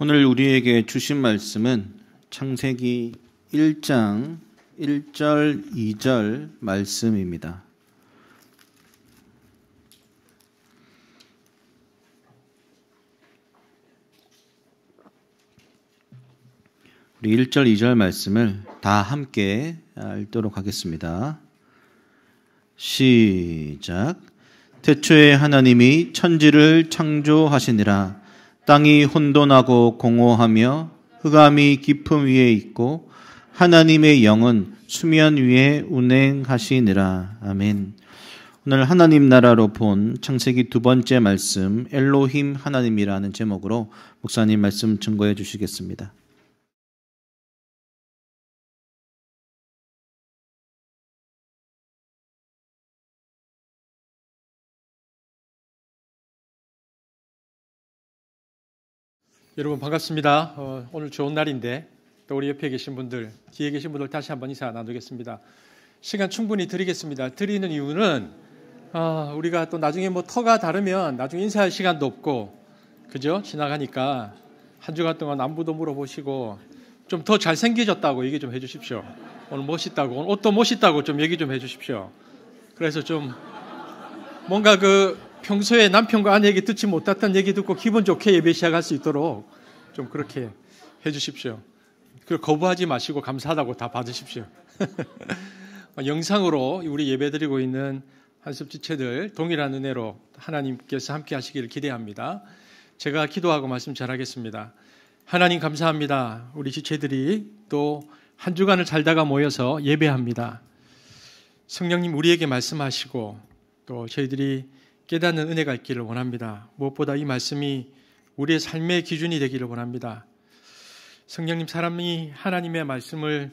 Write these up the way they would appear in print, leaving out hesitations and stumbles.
오늘 우리에게 주신 말씀은 창세기 1장 1절, 2절 말씀입니다. 우리 1절, 2절 말씀을 다 함께 읽도록 하겠습니다. 시작. 태초에 하나님이 천지를 창조하시니라. 땅이 혼돈하고 공허하며 흑암이 깊음 위에 있고 하나님의 영은 수면 위에 운행하시니라. 아멘. 오늘 하나님 나라로 본 창세기 두 번째 말씀 엘로힘 하나님이라는 제목으로 목사님 말씀 증거해 주시겠습니다. 여러분 반갑습니다. 오늘 좋은 날인데 또 우리 옆에 계신 분들, 뒤에 계신 분들 다시 한번 인사 나누겠습니다. 시간 충분히 드리겠습니다. 드리는 이유는 우리가 또 나중에 터가 다르면 나중에 인사할 시간도 없고, 그죠? 지나가니까 한 주간 동안 안부도 물어보시고 좀 더 잘생겨졌다고 얘기 좀 해주십시오. 오늘 멋있다고, 오늘 옷도 멋있다고 좀 얘기 좀 해주십시오. 그래서 좀 뭔가 평소에 남편과 아내에게 듣지 못했던 얘기 듣고 기분 좋게 예배 시작할 수 있도록 좀 그렇게 해주십시오. 그리고 거부하지 마시고 감사하다고 다 받으십시오. 영상으로 우리 예배 드리고 있는 한습 지체들 동일한 은혜로 하나님께서 함께 하시기를 기대합니다. 제가 기도하고 말씀 전하겠습니다. 하나님 감사합니다. 우리 지체들이 또 한 주간을 살다가 모여서 예배합니다. 성령님 우리에게 말씀하시고 또 저희들이 깨닫는 은혜가 있기를 원합니다. 무엇보다 이 말씀이 우리의 삶의 기준이 되기를 원합니다. 성령님, 사람이 하나님의 말씀을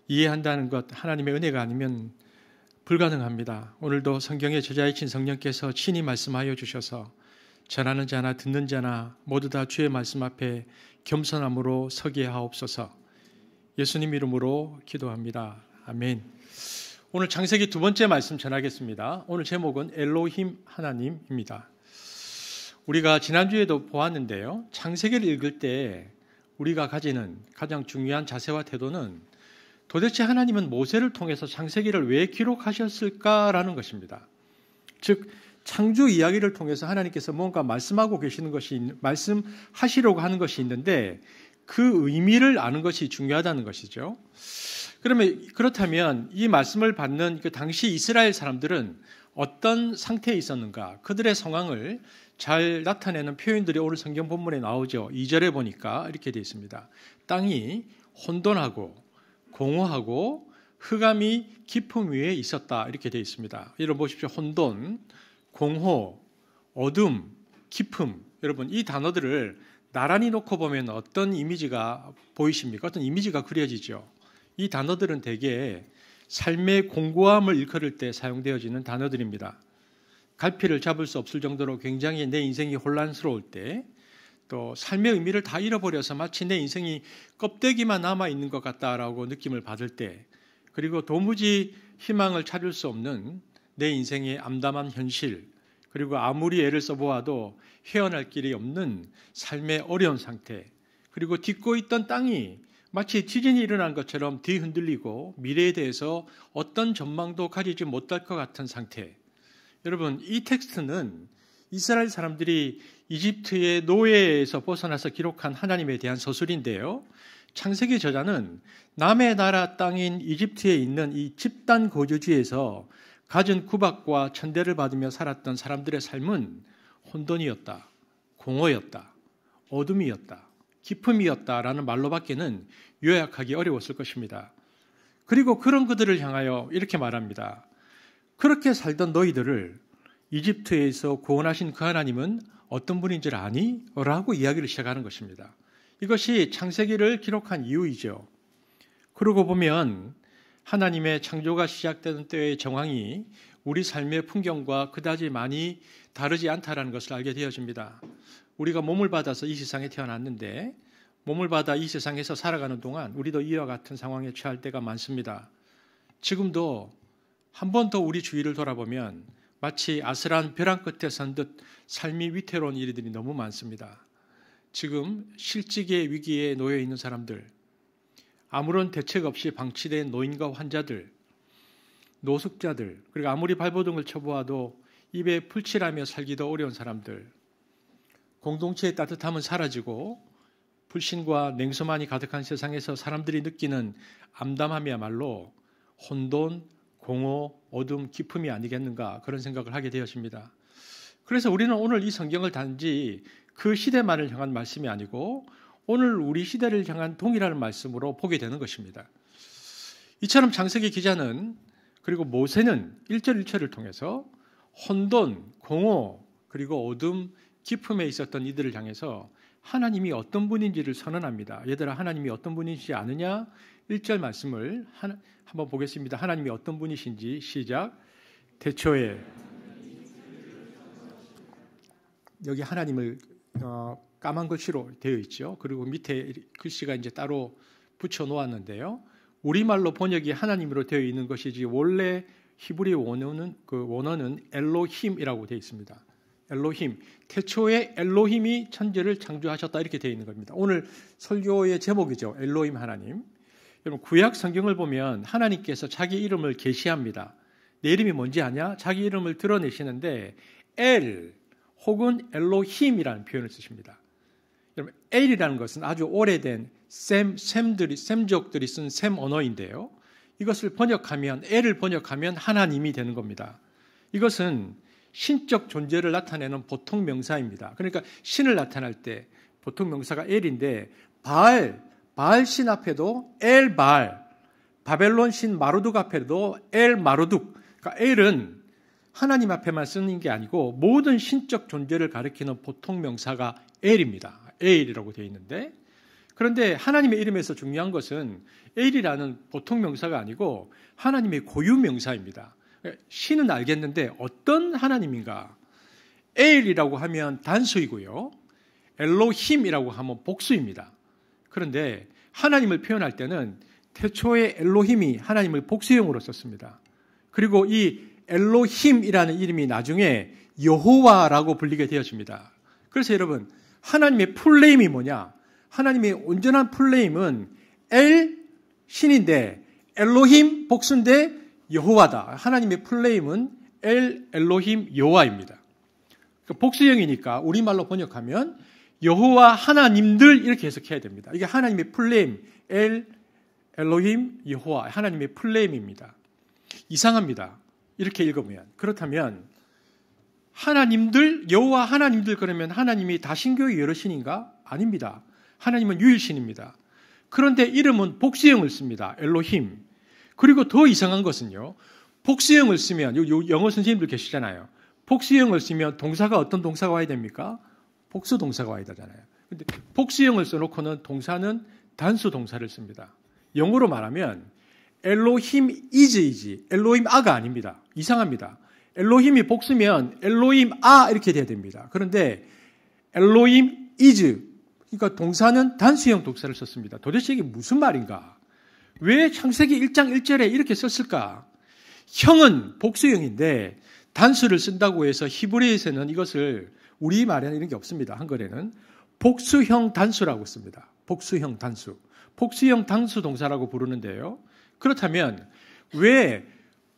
이해한다는 것, 하나님의 은혜가 아니면 불가능합니다. 오늘도 성경의 저자이신 성령께서 친히 말씀하여 주셔서 전하는 자나 듣는 자나 모두 다 주의 말씀 앞에 겸손함으로 서게 하옵소서. 예수님 이름으로 기도합니다. 아멘. 오늘 창세기 두 번째 말씀 전하겠습니다. 오늘 제목은 엘로힘 하나님입니다. 우리가 지난주에도 보았는데요. 창세기를 읽을 때 우리가 가지는 가장 중요한 자세와 태도는 도대체 하나님은 모세를 통해서 창세기를 왜 기록하셨을까라는 것입니다. 즉 창조 이야기를 통해서 하나님께서 뭔가 말씀하고 계시는 것이, 말씀하시려고 하는 것이 있는데 그 의미를 아는 것이 중요하다는 것이죠. 그렇다면 이 말씀을 받는 그 당시 이스라엘 사람들은 어떤 상태에 있었는가? 그들의 상황을 잘 나타내는 표현들이 오늘 성경 본문에 나오죠. 2절에 보니까 이렇게 되어 있습니다. 땅이 혼돈하고 공허하고 흑암이 깊음 위에 있었다. 이렇게 되어 있습니다. 여러분 보십시오. 혼돈, 공허, 어둠, 깊음. 여러분 이 단어들을 나란히 놓고 보면 어떤 이미지가 보이십니까? 어떤 이미지가 그려지죠. 이 단어들은 대개 삶의 공고함을 일컬을 때 사용되어지는 단어들입니다. 갈피를 잡을 수 없을 정도로 굉장히 내 인생이 혼란스러울 때, 또 삶의 의미를 다 잃어버려서 마치 내 인생이 껍데기만 남아있는 것 같다라고 느낌을 받을 때, 그리고 도무지 희망을 찾을 수 없는 내 인생의 암담한 현실, 그리고 아무리 애를 써보아도 헤어날 길이 없는 삶의 어려운 상태, 그리고 딛고 있던 땅이 마치 지진이 일어난 것처럼 뒤흔들리고 미래에 대해서 어떤 전망도 가지지 못할 것 같은 상태. 여러분 이 텍스트는 이스라엘 사람들이 이집트의 노예에서 벗어나서 기록한 하나님에 대한 서술인데요. 창세기 저자는 남의 나라 땅인 이집트에 있는 이 집단 거주지에서 갖은 구박과 천대를 받으며 살았던 사람들의 삶은 혼돈이었다, 공허였다, 어둠이었다, 기품이었다라는 말로밖에는 요약하기 어려웠을 것입니다. 그리고 그런 그들을 향하여 이렇게 말합니다. 그렇게 살던 너희들을 이집트에서 구원하신 그 하나님은 어떤 분인 줄 아니? 라고 이야기를 시작하는 것입니다. 이것이 창세기를 기록한 이유이죠. 그러고 보면 하나님의 창조가 시작되는 때의 정황이 우리 삶의 풍경과 그다지 많이 다르지 않다라는 것을 알게 되어집니다. 우리가 몸을 받아서 이 세상에 태어났는데 몸을 받아 이 세상에서 살아가는 동안 우리도 이와 같은 상황에 처할 때가 많습니다. 지금도 한 번 더 우리 주위를 돌아보면 마치 아슬한 벼랑 끝에 선 듯 삶이 위태로운 일들이 너무 많습니다. 지금 실직의 위기에 놓여 있는 사람들, 아무런 대책 없이 방치된 노인과 환자들, 노숙자들, 그리고 아무리 발버둥을 쳐보아도 입에 풀칠하며 살기도 어려운 사람들, 공동체의 따뜻함은 사라지고 불신과 냉소만이 가득한 세상에서 사람들이 느끼는 암담함이야말로 혼돈, 공허, 어둠, 기품이 아니겠는가 그런 생각을 하게 되었습니다. 그래서 우리는 오늘 이 성경을 단지 그 시대만을 향한 말씀이 아니고 오늘 우리 시대를 향한 동일한 말씀으로 보게 되는 것입니다. 이처럼 창세기 기자는 그리고 모세는 1절 1절을 통해서 혼돈, 공허, 그리고 어둠, 기품에 있었던 이들을 향해서 하나님이 어떤 분인지를 선언합니다. 얘들아, 하나님이 어떤 분이시지 아느냐? 1절 말씀을 한번 보겠습니다. 하나님이 어떤 분이신지 시작. 태초에 여기 하나님을 까만 글씨로 되어 있죠. 그리고 밑에 글씨가 이제 따로 붙여 놓았는데요. 우리말로 번역이 하나님으로 되어 있는 것이지 원래 히브리 원어는 엘로힘이라고 되어 있습니다. 엘로힘, 태초에 엘로힘이 천지를 창조하셨다 이렇게 되어 있는 겁니다. 오늘 설교의 제목이죠. 엘로힘 하나님. 여러분 구약 성경을 보면 하나님께서 자기 이름을 계시합니다. 내 이름이 뭔지 아냐? 자기 이름을 드러내시는데 엘 혹은 엘로힘이라는 표현을 쓰십니다. 여러분 엘이라는 것은 아주 오래된 셈족들이 쓴 셈 언어인데요. 이것을 번역하면 엘을 번역하면 하나님이 되는 겁니다. 이것은 신적 존재를 나타내는 보통 명사입니다. 그러니까 신을 나타낼 때 보통 명사가 엘인데 바알 신 앞에도 엘바알, 바벨론 신 마르둑 앞에도 엘마르둑. 그러니까 엘은 하나님 앞에만 쓰는 게 아니고 모든 신적 존재를 가리키는 보통 명사가 엘입니다. 엘이라고 되어 있는데 그런데 하나님의 이름에서 중요한 것은 엘이라는 보통 명사가 아니고 하나님의 고유 명사입니다. 신은 알겠는데 어떤 하나님인가? 엘이라고 하면 단수이고요. 엘로힘이라고 하면 복수입니다. 그런데 하나님을 표현할 때는 태초에 엘로힘이 하나님을 복수형으로 썼습니다. 그리고 이 엘로힘이라는 이름이 나중에 여호와라고 불리게 되어집니다. 그래서 여러분 하나님의 풀네임이 뭐냐? 하나님의 온전한 풀네임은 엘 신인데 엘로힘 복수인데 여호와다. 하나님의 풀네임은 엘로힘 여호와입니다. 복수형이니까 우리말로 번역하면 여호와 하나님들 이렇게 해석해야 됩니다. 이게 하나님의 풀네임 엘로힘 여호와 하나님의 풀네임입니다. 이상합니다. 이렇게 읽으면. 그렇다면 하나님들 여호와 하나님들 그러면 하나님이 다신교의 여러 신인가? 아닙니다. 하나님은 유일신입니다. 그런데 이름은 복수형을 씁니다. 엘로힘. 그리고 더 이상한 것은요. 복수형을 쓰면 영어 선생님들 계시잖아요. 복수형을 쓰면 동사가 어떤 동사가 와야 됩니까? 복수 동사가 와야 되잖아요. 근데 복수형을 써놓고는 동사는 단수 동사를 씁니다. 영어로 말하면 엘로힘 이즈이지 엘로힘 아가 아닙니다. 이상합니다. 엘로힘이 복수면 엘로힘 아 이렇게 돼야 됩니다. 그런데 엘로힘 이즈 그러니까 동사는 단수형 동사를 썼습니다. 도대체 이게 무슨 말인가? 왜 창세기 1장 1절에 이렇게 썼을까? 형은 복수형인데 단수를 쓴다고 해서 히브리에서는 이것을 우리말에는 이런 게 없습니다. 한글에는 복수형 단수라고 씁니다. 복수형 단수. 복수형 단수 동사라고 부르는데요. 그렇다면 왜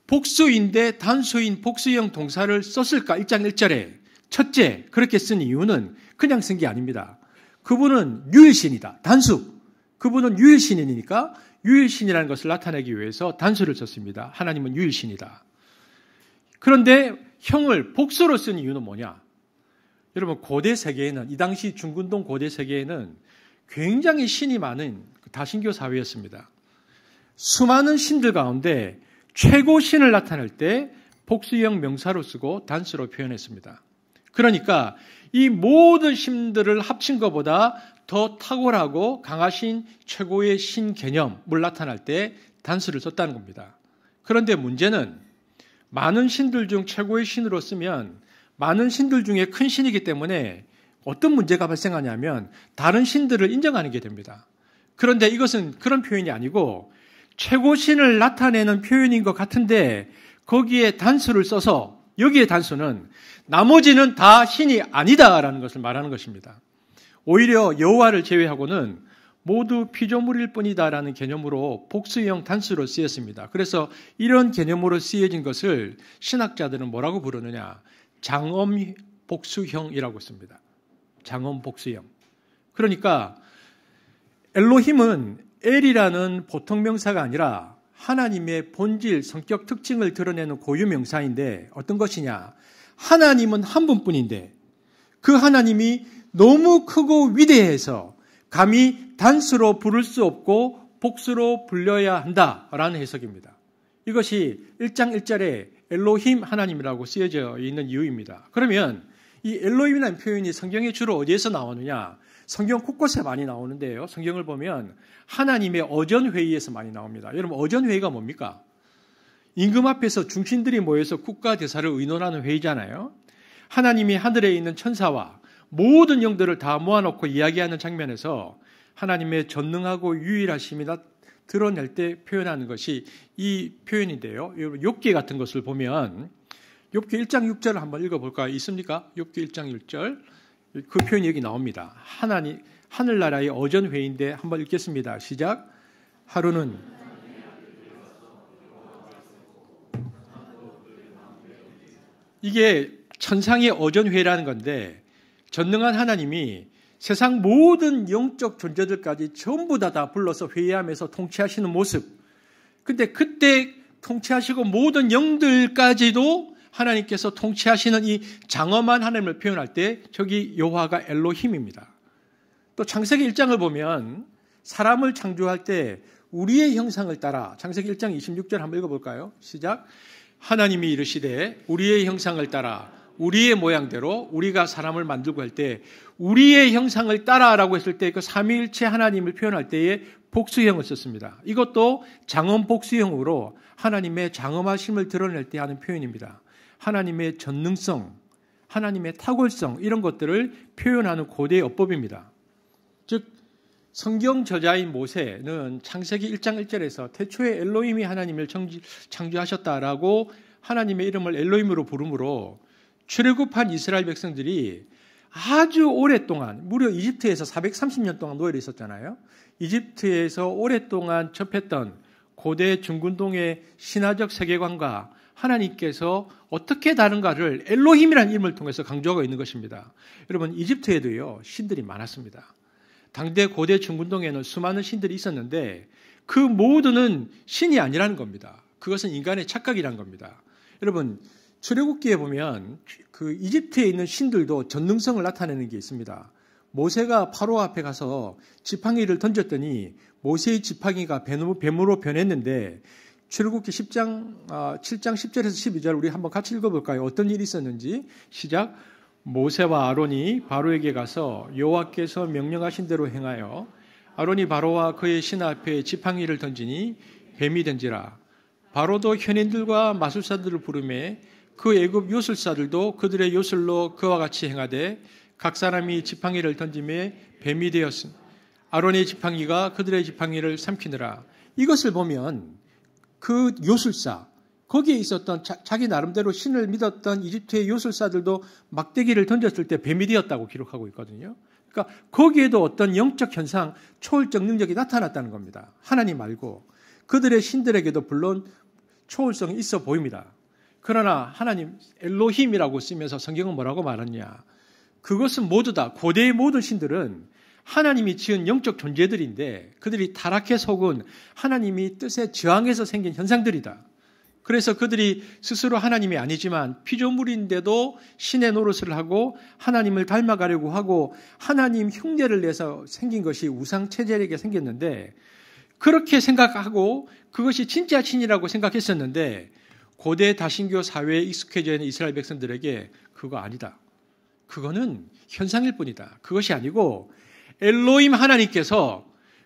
복수인데 단수인 복수형 동사를 썼을까? 1장 1절에. 첫째, 그렇게 쓴 이유는 그냥 쓴 게 아닙니다. 그분은 유일신이다. 단수. 그분은 유일신이니까 유일신이라는 것을 나타내기 위해서 단수를 썼습니다. 하나님은 유일신이다. 그런데 형을 복수로 쓴 이유는 뭐냐? 여러분 고대 세계에는 이 당시 중근동 고대 세계에는 굉장히 신이 많은 다신교 사회였습니다. 수많은 신들 가운데 최고 신을 나타낼 때 복수형 명사로 쓰고 단수로 표현했습니다. 그러니까 이 모든 신들을 합친 것보다 더 탁월하고 강하신 최고의 신 개념을 나타날 때 단수를 썼다는 겁니다. 그런데 문제는 많은 신들 중 최고의 신으로 쓰면 많은 신들 중에 큰 신이기 때문에 어떤 문제가 발생하냐면 다른 신들을 인정하는 게 됩니다. 그런데 이것은 그런 표현이 아니고 최고 신을 나타내는 표현인 것 같은데 거기에 단수를 써서 여기에 단수는 나머지는 다 신이 아니다라는 것을 말하는 것입니다. 오히려 여호와를 제외하고는 모두 피조물일 뿐이다라는 개념으로 복수형 단수로 쓰였습니다. 그래서 이런 개념으로 쓰여진 것을 신학자들은 뭐라고 부르느냐? 장엄 복수형이라고 씁니다. 장엄 복수형. 그러니까 엘로힘은 엘이라는 보통 명사가 아니라 하나님의 본질, 성격 특징을 드러내는 고유 명사인데 어떤 것이냐? 하나님은 한 분뿐인데 그 하나님이 너무 크고 위대해서 감히 단수로 부를 수 없고 복수로 불려야 한다라는 해석입니다. 이것이 1장 1절에 엘로힘 하나님이라고 쓰여져 있는 이유입니다. 그러면 이 엘로힘이라는 표현이 성경에 주로 어디에서 나오느냐? 성경 곳곳에 많이 나오는데요. 성경을 보면 하나님의 어전회의에서 많이 나옵니다. 여러분 어전회의가 뭡니까? 임금 앞에서 중신들이 모여서 국가 대사를 의논하는 회의잖아요. 하나님이 하늘에 있는 천사와 모든 영들을 다 모아놓고 이야기하는 장면에서 하나님의 전능하고 유일하심이 드러낼 때 표현하는 것이 이 표현인데요. 욥기 같은 것을 보면 욥기 1장 6절을 한번 읽어볼까요? 있습니까? 욥기 1장 1절 그 표현이 여기 나옵니다. 하늘나라의 어전회의인데 한번 읽겠습니다. 시작. 하루는 이게 천상의 어전회의라는 건데 전능한 하나님이 세상 모든 영적 존재들까지 전부 다 불러서 회의하면서 통치하시는 모습. 근데 그때 통치하시고 모든 영들까지도 하나님께서 통치하시는 이 장엄한 하나님을 표현할 때 저기 여호와가 엘로힘입니다. 또 창세기 1장을 보면 사람을 창조할 때 우리의 형상을 따라 창세기 1장 26절 한번 읽어볼까요? 시작. 하나님이 이르시되 우리의 형상을 따라 우리의 모양대로 우리가 사람을 만들고 할 때 우리의 형상을 따라라고 했을 때 그 삼위일체 하나님을 표현할 때에 복수형을 썼습니다. 이것도 장엄 복수형으로 하나님의 장엄하심을 드러낼 때 하는 표현입니다. 하나님의 전능성, 하나님의 탁월성 이런 것들을 표현하는 고대 어법입니다. 즉 성경 저자인 모세는 창세기 1장 1절에서 태초에 엘로힘이 하나님을 창조하셨다라고 하나님의 이름을 엘로힘으로 부르므로 출애굽한 이스라엘 백성들이 아주 오랫동안 무려 이집트에서 430년 동안 노예를 있었잖아요. 이집트에서 오랫동안 접했던 고대 중근동의 신화적 세계관과 하나님께서 어떻게 다른가를 엘로힘이라는 이름을 통해서 강조하고 있는 것입니다. 여러분 이집트에도요 신들이 많았습니다. 당대 고대 중근동에는 수많은 신들이 있었는데 그 모두는 신이 아니라는 겁니다. 그것은 인간의 착각이란 겁니다. 여러분 출애굽기에 보면 그 이집트에 있는 신들도 전능성을 나타내는 게 있습니다. 모세가 파로 앞에 가서 지팡이를 던졌더니 모세의 지팡이가 뱀으로 변했는데 출애굽기 7장 10절에서 12절 우리 한번 같이 읽어볼까요? 어떤 일이 있었는지 시작. 모세와 아론이 바로에게 가서 여호와께서 명령하신 대로 행하여 아론이 바로와 그의 신 앞에 지팡이를 던지니 뱀이 된지라. 바로도 현인들과 마술사들을 부르매 그 애굽 요술사들도 그들의 요술로 그와 같이 행하되 각 사람이 지팡이를 던짐에 뱀이 되었음. 아론의 지팡이가 그들의 지팡이를 삼키느라. 이것을 보면 그 요술사, 거기에 있었던 자기 나름대로 신을 믿었던 이집트의 요술사들도 막대기를 던졌을 때 뱀이 되었다고 기록하고 있거든요. 그러니까 거기에도 어떤 영적 현상, 초월적 능력이 나타났다는 겁니다. 하나님 말고. 그들의 신들에게도 물론 초월성이 있어 보입니다. 그러나 하나님 엘로힘이라고 쓰면서 성경은 뭐라고 말하냐? 그것은 모두 다 고대의 모든 신들은 하나님이 지은 영적 존재들인데 그들이 타락해 속은 하나님이 뜻에 저항해서 생긴 현상들이다. 그래서 그들이 스스로 하나님이 아니지만 피조물인데도 신의 노릇을 하고 하나님을 닮아가려고 하고 하나님 흉내를 내서 생긴 것이 우상체질에게 생겼는데 그렇게 생각하고 그것이 진짜 신이라고 생각했었는데 고대 다신교 사회에 익숙해져 있는 이스라엘 백성들에게 그거 아니다. 그거는 현상일 뿐이다. 그것이 아니고 엘로힘 하나님께서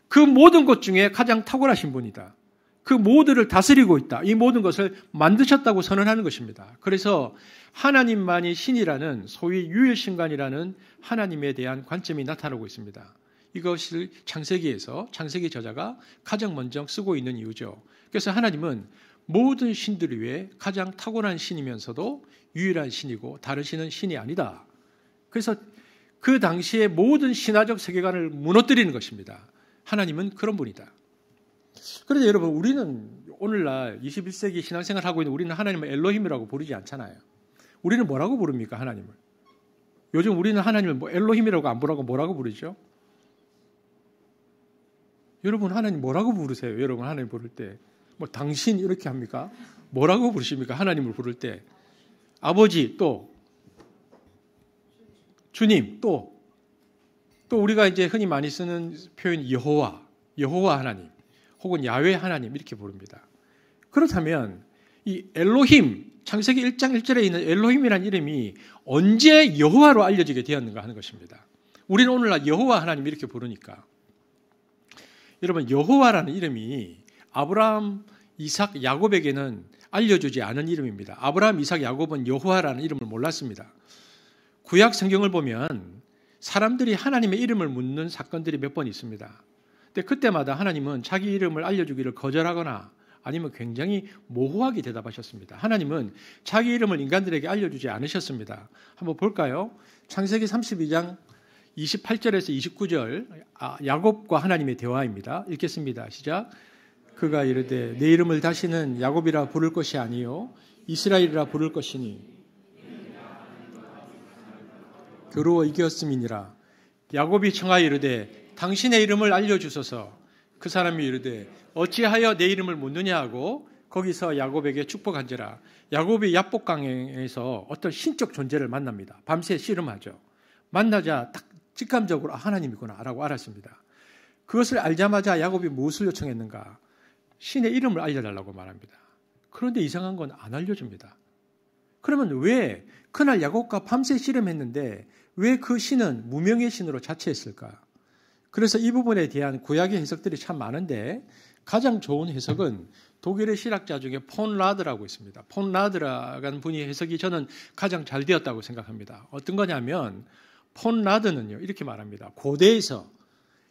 그 모든 것 중에 가장 탁월하신 분이다. 그 모두를 다스리고 있다. 이 모든 것을 만드셨다고 선언하는 것입니다. 그래서 하나님만이 신이라는 소위 유일신간이라는 하나님에 대한 관점이 나타나고 있습니다. 이것을 창세기에서 창세기 저자가 가장 먼저 쓰고 있는 이유죠. 그래서 하나님은 모든 신들 위에 가장 탁월한 신이면서도 유일한 신이고 다른 신은 신이 아니다. 그래서 그 당시의 모든 신화적 세계관을 무너뜨리는 것입니다. 하나님은 그런 분이다. 그런데 여러분, 우리는 오늘날 21세기 신앙생활을 하고 있는 우리는 하나님을 엘로힘이라고 부르지 않잖아요. 우리는 뭐라고 부릅니까, 하나님을? 요즘 우리는 하나님을 뭐 엘로힘이라고 안 부르고 뭐라고 부르죠? 여러분, 하나님 뭐라고 부르세요? 여러분, 하나님 부를 때. 뭐 당신 이렇게 합니까? 뭐라고 부르십니까? 하나님을 부를 때. 아버지, 또 주님, 또 우리가 이제 흔히 많이 쓰는 표현 여호와 하나님, 혹은 야훼 하나님 이렇게 부릅니다. 그렇다면 이 엘로힘, 창세기 1장 1절에 있는 엘로힘이라는 이름이 언제 여호와로 알려지게 되었는가 하는 것입니다. 우리는 오늘날 여호와 하나님 이렇게 부르니까. 여러분, 여호와라는 이름이 아브라함, 이삭, 야곱에게는 알려주지 않은 이름입니다. 아브라함, 이삭, 야곱은 여호와라는 이름을 몰랐습니다. 구약 성경을 보면 사람들이 하나님의 이름을 묻는 사건들이 몇 번 있습니다. 근데 그때마다 하나님은 자기 이름을 알려주기를 거절하거나 아니면 굉장히 모호하게 대답하셨습니다. 하나님은 자기 이름을 인간들에게 알려주지 않으셨습니다. 한번 볼까요? 창세기 32장 28절에서 29절, 야곱과 하나님의 대화입니다. 읽겠습니다. 시작. 그가 이르되 내 이름을 다시는 야곱이라 부를 것이 아니요 이스라엘이라 부를 것이니 겨루어 이겼음이니라. 야곱이 청하여 이르되 당신의 이름을 알려주소서. 그 사람이 이르되 어찌하여 내 이름을 묻느냐 하고 거기서 야곱에게 축복한지라. 야곱이 야복강에서 어떤 신적 존재를 만납니다. 밤새 씨름하죠. 만나자 딱 직감적으로 하나님이구나 라고 알았습니다. 그것을 알자마자 야곱이 무엇을 요청했는가? 신의 이름을 알려달라고 말합니다. 그런데 이상한 건 안 알려줍니다. 그러면 왜 그날 야곱과 밤새 씨름했는데 왜 그 신은 무명의 신으로 자처했을까? 그래서 이 부분에 대한 구약의 해석들이 참 많은데 가장 좋은 해석은 독일의 신학자 중에 폰 라드라고 있습니다. 폰 라드라는 분이 해석이 저는 가장 잘 되었다고 생각합니다. 어떤 거냐면 폰 라드는요 이렇게 말합니다. 고대에서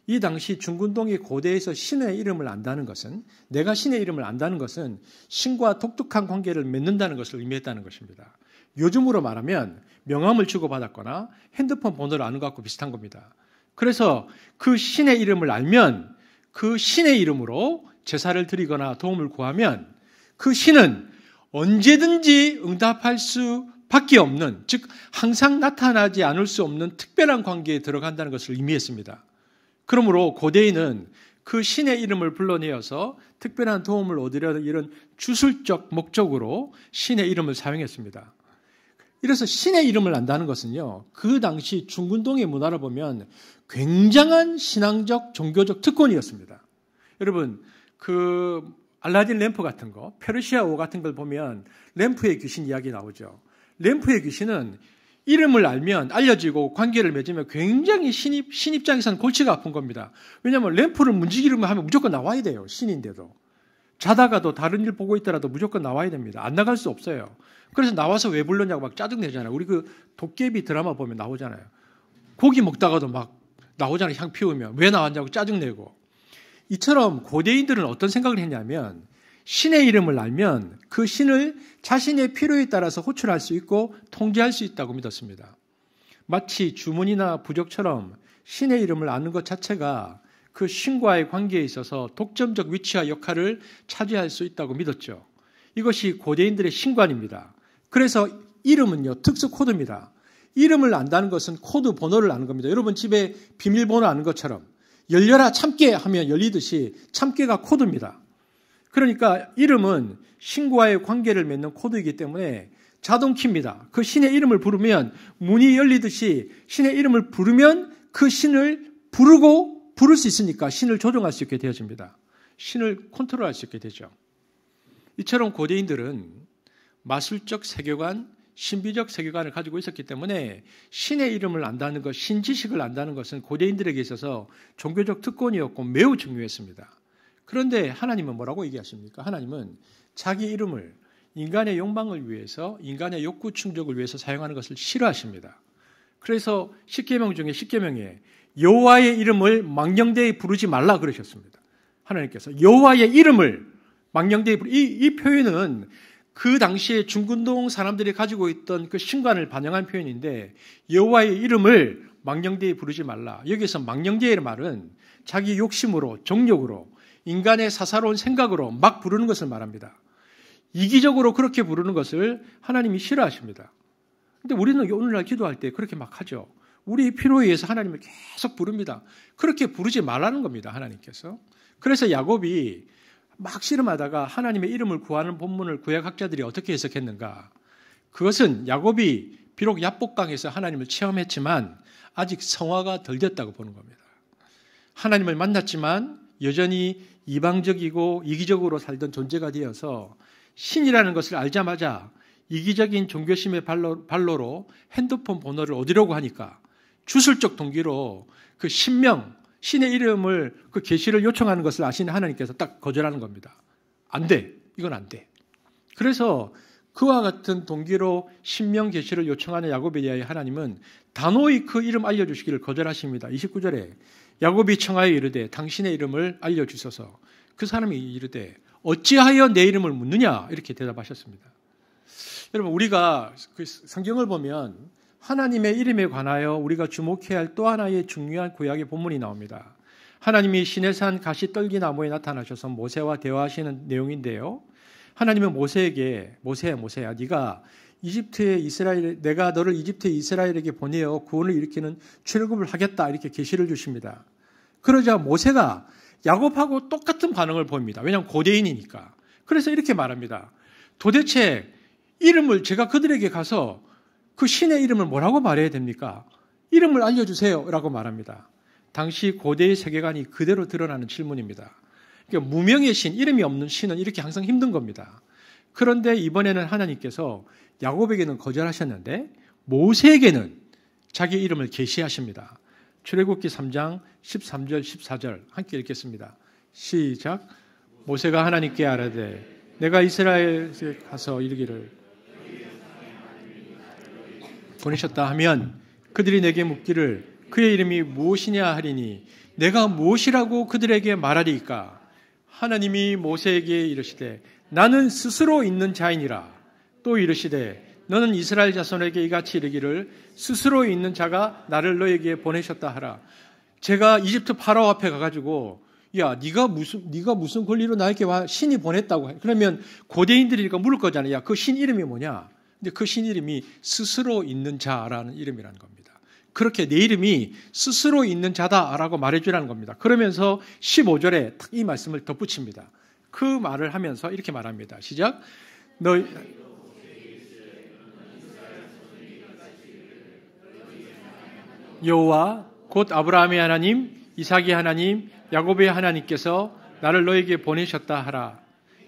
이 당시 중근동의 고대에서 신의 이름을 안다는 것은, 내가 신의 이름을 안다는 것은 신과 독특한 관계를 맺는다는 것을 의미했다는 것입니다. 요즘으로 말하면 명함을 주고받았거나 핸드폰 번호를 아는 것과 비슷한 겁니다. 그래서 그 신의 이름을 알면 그 신의 이름으로 제사를 드리거나 도움을 구하면 그 신은 언제든지 응답할 수밖에 없는, 즉 항상 나타나지 않을 수 없는 특별한 관계에 들어간다는 것을 의미했습니다. 그러므로 고대인은 그 신의 이름을 불러내어서 특별한 도움을 얻으려 이런 주술적 목적으로 신의 이름을 사용했습니다. 이래서 신의 이름을 안다는 것은요, 그 당시 중근동의 문화를 보면 굉장한 신앙적, 종교적 특권이었습니다. 여러분, 그 알라딘 램프 같은 거, 페르시아호 같은 걸 보면 램프의 귀신 이야기 나오죠. 램프의 귀신은 이름을 알면, 알려지고 관계를 맺으면 굉장히 신 입장에서는 골치가 아픈 겁니다. 왜냐하면 램프를 문지기로 하면 무조건 나와야 돼요. 신인데도. 자다가도 다른 일 보고 있더라도 무조건 나와야 됩니다. 안 나갈 수 없어요. 그래서 나와서 왜 불렀냐고 막 짜증내잖아요. 우리 그 도깨비 드라마 보면 나오잖아요. 고기 먹다가도 막 나오잖아요. 향 피우면. 왜 나왔냐고 짜증내고. 이처럼 고대인들은 어떤 생각을 했냐면 신의 이름을 알면 그 신을 자신의 필요에 따라서 호출할 수 있고 통제할 수 있다고 믿었습니다. 마치 주문이나 부적처럼 신의 이름을 아는 것 자체가 그 신과의 관계에 있어서 독점적 위치와 역할을 차지할 수 있다고 믿었죠. 이것이 고대인들의 신관입니다. 그래서 이름은요, 특수 코드입니다. 이름을 안다는 것은 코드 번호를 아는 겁니다. 여러분 집에 비밀번호 아는 것처럼 열려라 참깨 하면 열리듯이 참깨가 코드입니다. 그러니까 이름은 신과의 관계를 맺는 코드이기 때문에 자동키입니다. 그 신의 이름을 부르면 문이 열리듯이 신의 이름을 부르면 그 신을 부를 수 있으니까 신을 조종할 수 있게 되어집니다. 신을 컨트롤할 수 있게 되죠. 이처럼 고대인들은 마술적 세계관, 신비적 세계관을 가지고 있었기 때문에 신의 이름을 안다는 것, 신지식을 안다는 것은 고대인들에게 있어서 종교적 특권이었고 매우 중요했습니다. 그런데 하나님은 뭐라고 얘기하십니까? 하나님은 자기 이름을 인간의 욕망을 위해서, 인간의 욕구 충족을 위해서 사용하는 것을 싫어하십니다. 그래서 10계명 중에 10계명에 여호와의 이름을 망령되이 부르지 말라 그러셨습니다. 하나님께서 여호와의 이름을 망령되이 이 표현은 그 당시에 중근동 사람들이 가지고 있던 그 신관을 반영한 표현인데 여호와의 이름을 망령되이 부르지 말라. 여기서 망령되이의 말은 자기 욕심으로, 정욕으로, 인간의 사사로운 생각으로 막 부르는 것을 말합니다. 이기적으로 그렇게 부르는 것을 하나님이 싫어하십니다. 근데 우리는 오늘날 기도할 때 그렇게 막 하죠. 우리 필요에 의해서 하나님을 계속 부릅니다. 그렇게 부르지 말라는 겁니다. 하나님께서. 그래서 야곱이 막 씨름하다가 하나님의 이름을 구하는 본문을 구약학자들이 어떻게 해석했는가? 그것은 야곱이 비록 야복강에서 하나님을 체험했지만 아직 성화가 덜 됐다고 보는 겁니다. 하나님을 만났지만 여전히 이방적이고 이기적으로 살던 존재가 되어서 신이라는 것을 알자마자 이기적인 종교심의 발로로 핸드폰 번호를 얻으려고 하니까 주술적 동기로 그 신명, 신의 이름을 그 계시를 요청하는 것을 아시는 하나님께서 딱 거절하는 겁니다. 안 돼. 이건 안 돼. 그래서 그와 같은 동기로 신명 계시를 요청하는 야곱에 대하여 하나님은 단호히 그 이름 알려주시기를 거절하십니다. 29절에 야곱이 청하여 이르되 당신의 이름을 알려주소서. 그 사람이 이르되 어찌하여 내 이름을 묻느냐 이렇게 대답하셨습니다. 여러분 우리가 그 성경을 보면 하나님의 이름에 관하여 우리가 주목해야 할 또 하나의 중요한 구약의 본문이 나옵니다. 하나님이 시내산 가시떨기나무에 나타나셔서 모세와 대화하시는 내용인데요. 하나님은 모세에게 모세야 네가 내가 너를 이집트의 이스라엘에게 보내어 구원을 일으키는 출애굽을 하겠다 이렇게 계시를 주십니다. 그러자 모세가 야곱하고 똑같은 반응을 보입니다. 왜냐하면 고대인이니까. 그래서 이렇게 말합니다. 도대체 이름을 제가 그들에게 가서 그 신의 이름을 뭐라고 말해야 됩니까? 이름을 알려주세요 라고 말합니다. 당시 고대의 세계관이 그대로 드러나는 질문입니다. 그러니까 무명의 신, 이름이 없는 신은 이렇게 항상 힘든 겁니다. 그런데 이번에는 하나님께서 야곱에게는 거절하셨는데 모세에게는 자기 이름을 계시하십니다. 출애굽기 3장 13절 14절 함께 읽겠습니다. 시작. 모세가 하나님께 아뢰되 내가 이스라엘에 가서 이르기를 보내셨다 하면 그들이 내게 묻기를 그의 이름이 무엇이냐 하리니 내가 무엇이라고 그들에게 말하리이까? 하나님이 모세에게 이르시되 나는 스스로 있는 자이니라. 또 이르시되 너는 이스라엘 자손에게 이같이 이르기를 스스로 있는 자가 나를 너에게 보내셨다 하라. 제가 이집트 파라오 앞에 가가지고 야 네가 무슨 권리로 나에게 신이 보냈다고 해. 그러면 고대인들이니까 물을 거잖아요. 야 그 신 이름이 뭐냐? 근데 그 신 이름이 스스로 있는 자라는 이름이라는 겁니다. 그렇게 내 이름이 스스로 있는 자다라고 말해주라는 겁니다. 그러면서 15절에 딱 이 말씀을 덧붙입니다. 그 말을 하면서 이렇게 말합니다. 시작. 여호와 곧 아브라함의 하나님, 이삭의 하나님, 야곱의 하나님께서 나를 너에게 보내셨다 하라.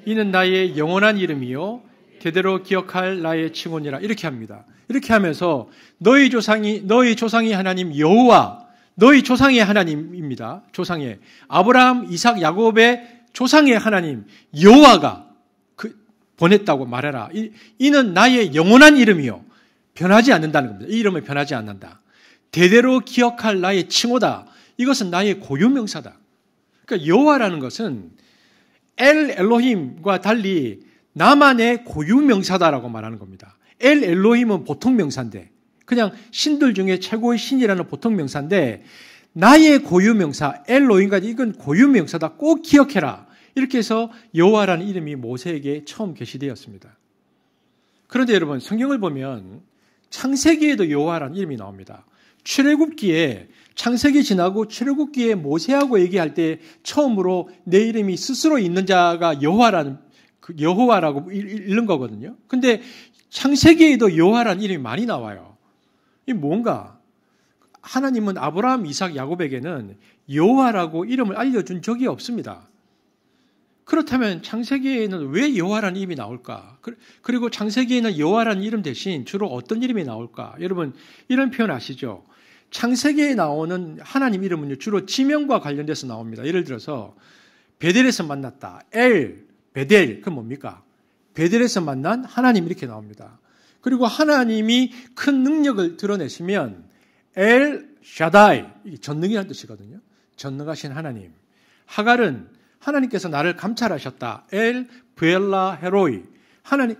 이는 나의 영원한 이름이요 대대로 기억할 나의 칭호니라. 이렇게 합니다. 이렇게 하면서 너희 조상이 하나님 여호와, 너희 조상의 하나님입니다. 조상의 아브라함, 이삭, 야곱의 조상의 하나님 여호와가 보냈다고 말해라. 이는 나의 영원한 이름이요 변하지 않는다는 겁니다. 이 이름은 변하지 않는다. 대대로 기억할 나의 칭호다. 이것은 나의 고유명사다. 그러니까 여호와라는 것은 엘로힘과 달리 나만의 고유명사다라고 말하는 겁니다. 엘로힘은 보통명사인데 그냥 신들 중에 최고의 신이라는 보통명사인데 나의 고유명사 엘로힘까지 이건 고유명사다. 꼭 기억해라. 이렇게 해서 여호와라는 이름이 모세에게 처음 계시되었습니다. 그런데 여러분 성경을 보면 창세기에도 여호와라는 이름이 나옵니다. 출애굽기에 창세기 지나고 출애굽기에 모세하고 얘기할 때 처음으로 내 이름이 스스로 있는 자가 여호와라고 읽는 거거든요. 근데 창세기에도 여호와라는 이름이 많이 나와요. 이 뭔가? 하나님은 아브라함, 이삭, 야곱에게는 여호와라고 이름을 알려준 적이 없습니다. 그렇다면 창세기에는 왜 여호와라는 이름이 나올까? 그리고 창세기에는 여호와라는 이름 대신 주로 어떤 이름이 나올까? 여러분 이런 표현 아시죠? 창세기에 나오는 하나님 이름은 주로 지명과 관련돼서 나옵니다. 예를 들어서 베델에서 만났다. 베델, 그건 뭡니까? 베델에서 만난 하나님 이렇게 나옵니다. 그리고 하나님이 큰 능력을 드러내시면 샤다이, 이게 전능이라는 뜻이거든요. 전능하신 하나님. 하갈은 하나님께서 나를 감찰하셨다. 브엘라 헤로이. 하나님,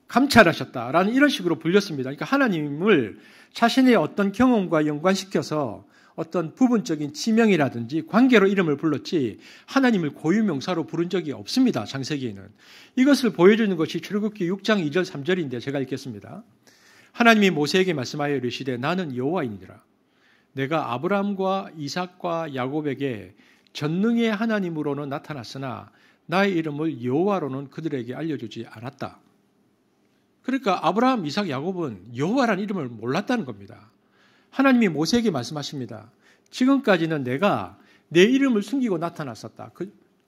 감찰하셨다라는 이런 식으로 불렸습니다. 그러니까 하나님을 자신의 어떤 경험과 연관시켜서 어떤 부분적인 지명이라든지 관계로 이름을 불렀지 하나님을 고유명사로 부른 적이 없습니다. 창세기에는. 이것을 보여주는 것이 출애굽기 6장 2절 3절인데 제가 읽겠습니다. 하나님이 모세에게 말씀하여 이르시되 나는 여호와이니라. 내가 아브라함과 이삭과 야곱에게 전능의 하나님으로는 나타났으나 나의 이름을 여호와로는 그들에게 알려주지 않았다. 그러니까 아브라함, 이삭, 야곱은 여호와라는 이름을 몰랐다는 겁니다. 하나님이 모세에게 말씀하십니다. 지금까지는 내가 내 이름을 숨기고 나타났었다.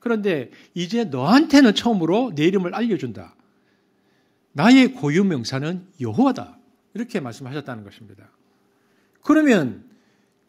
그런데 이제 너한테는 처음으로 내 이름을 알려준다. 나의 고유명사는 여호와다. 이렇게 말씀하셨다는 것입니다. 그러면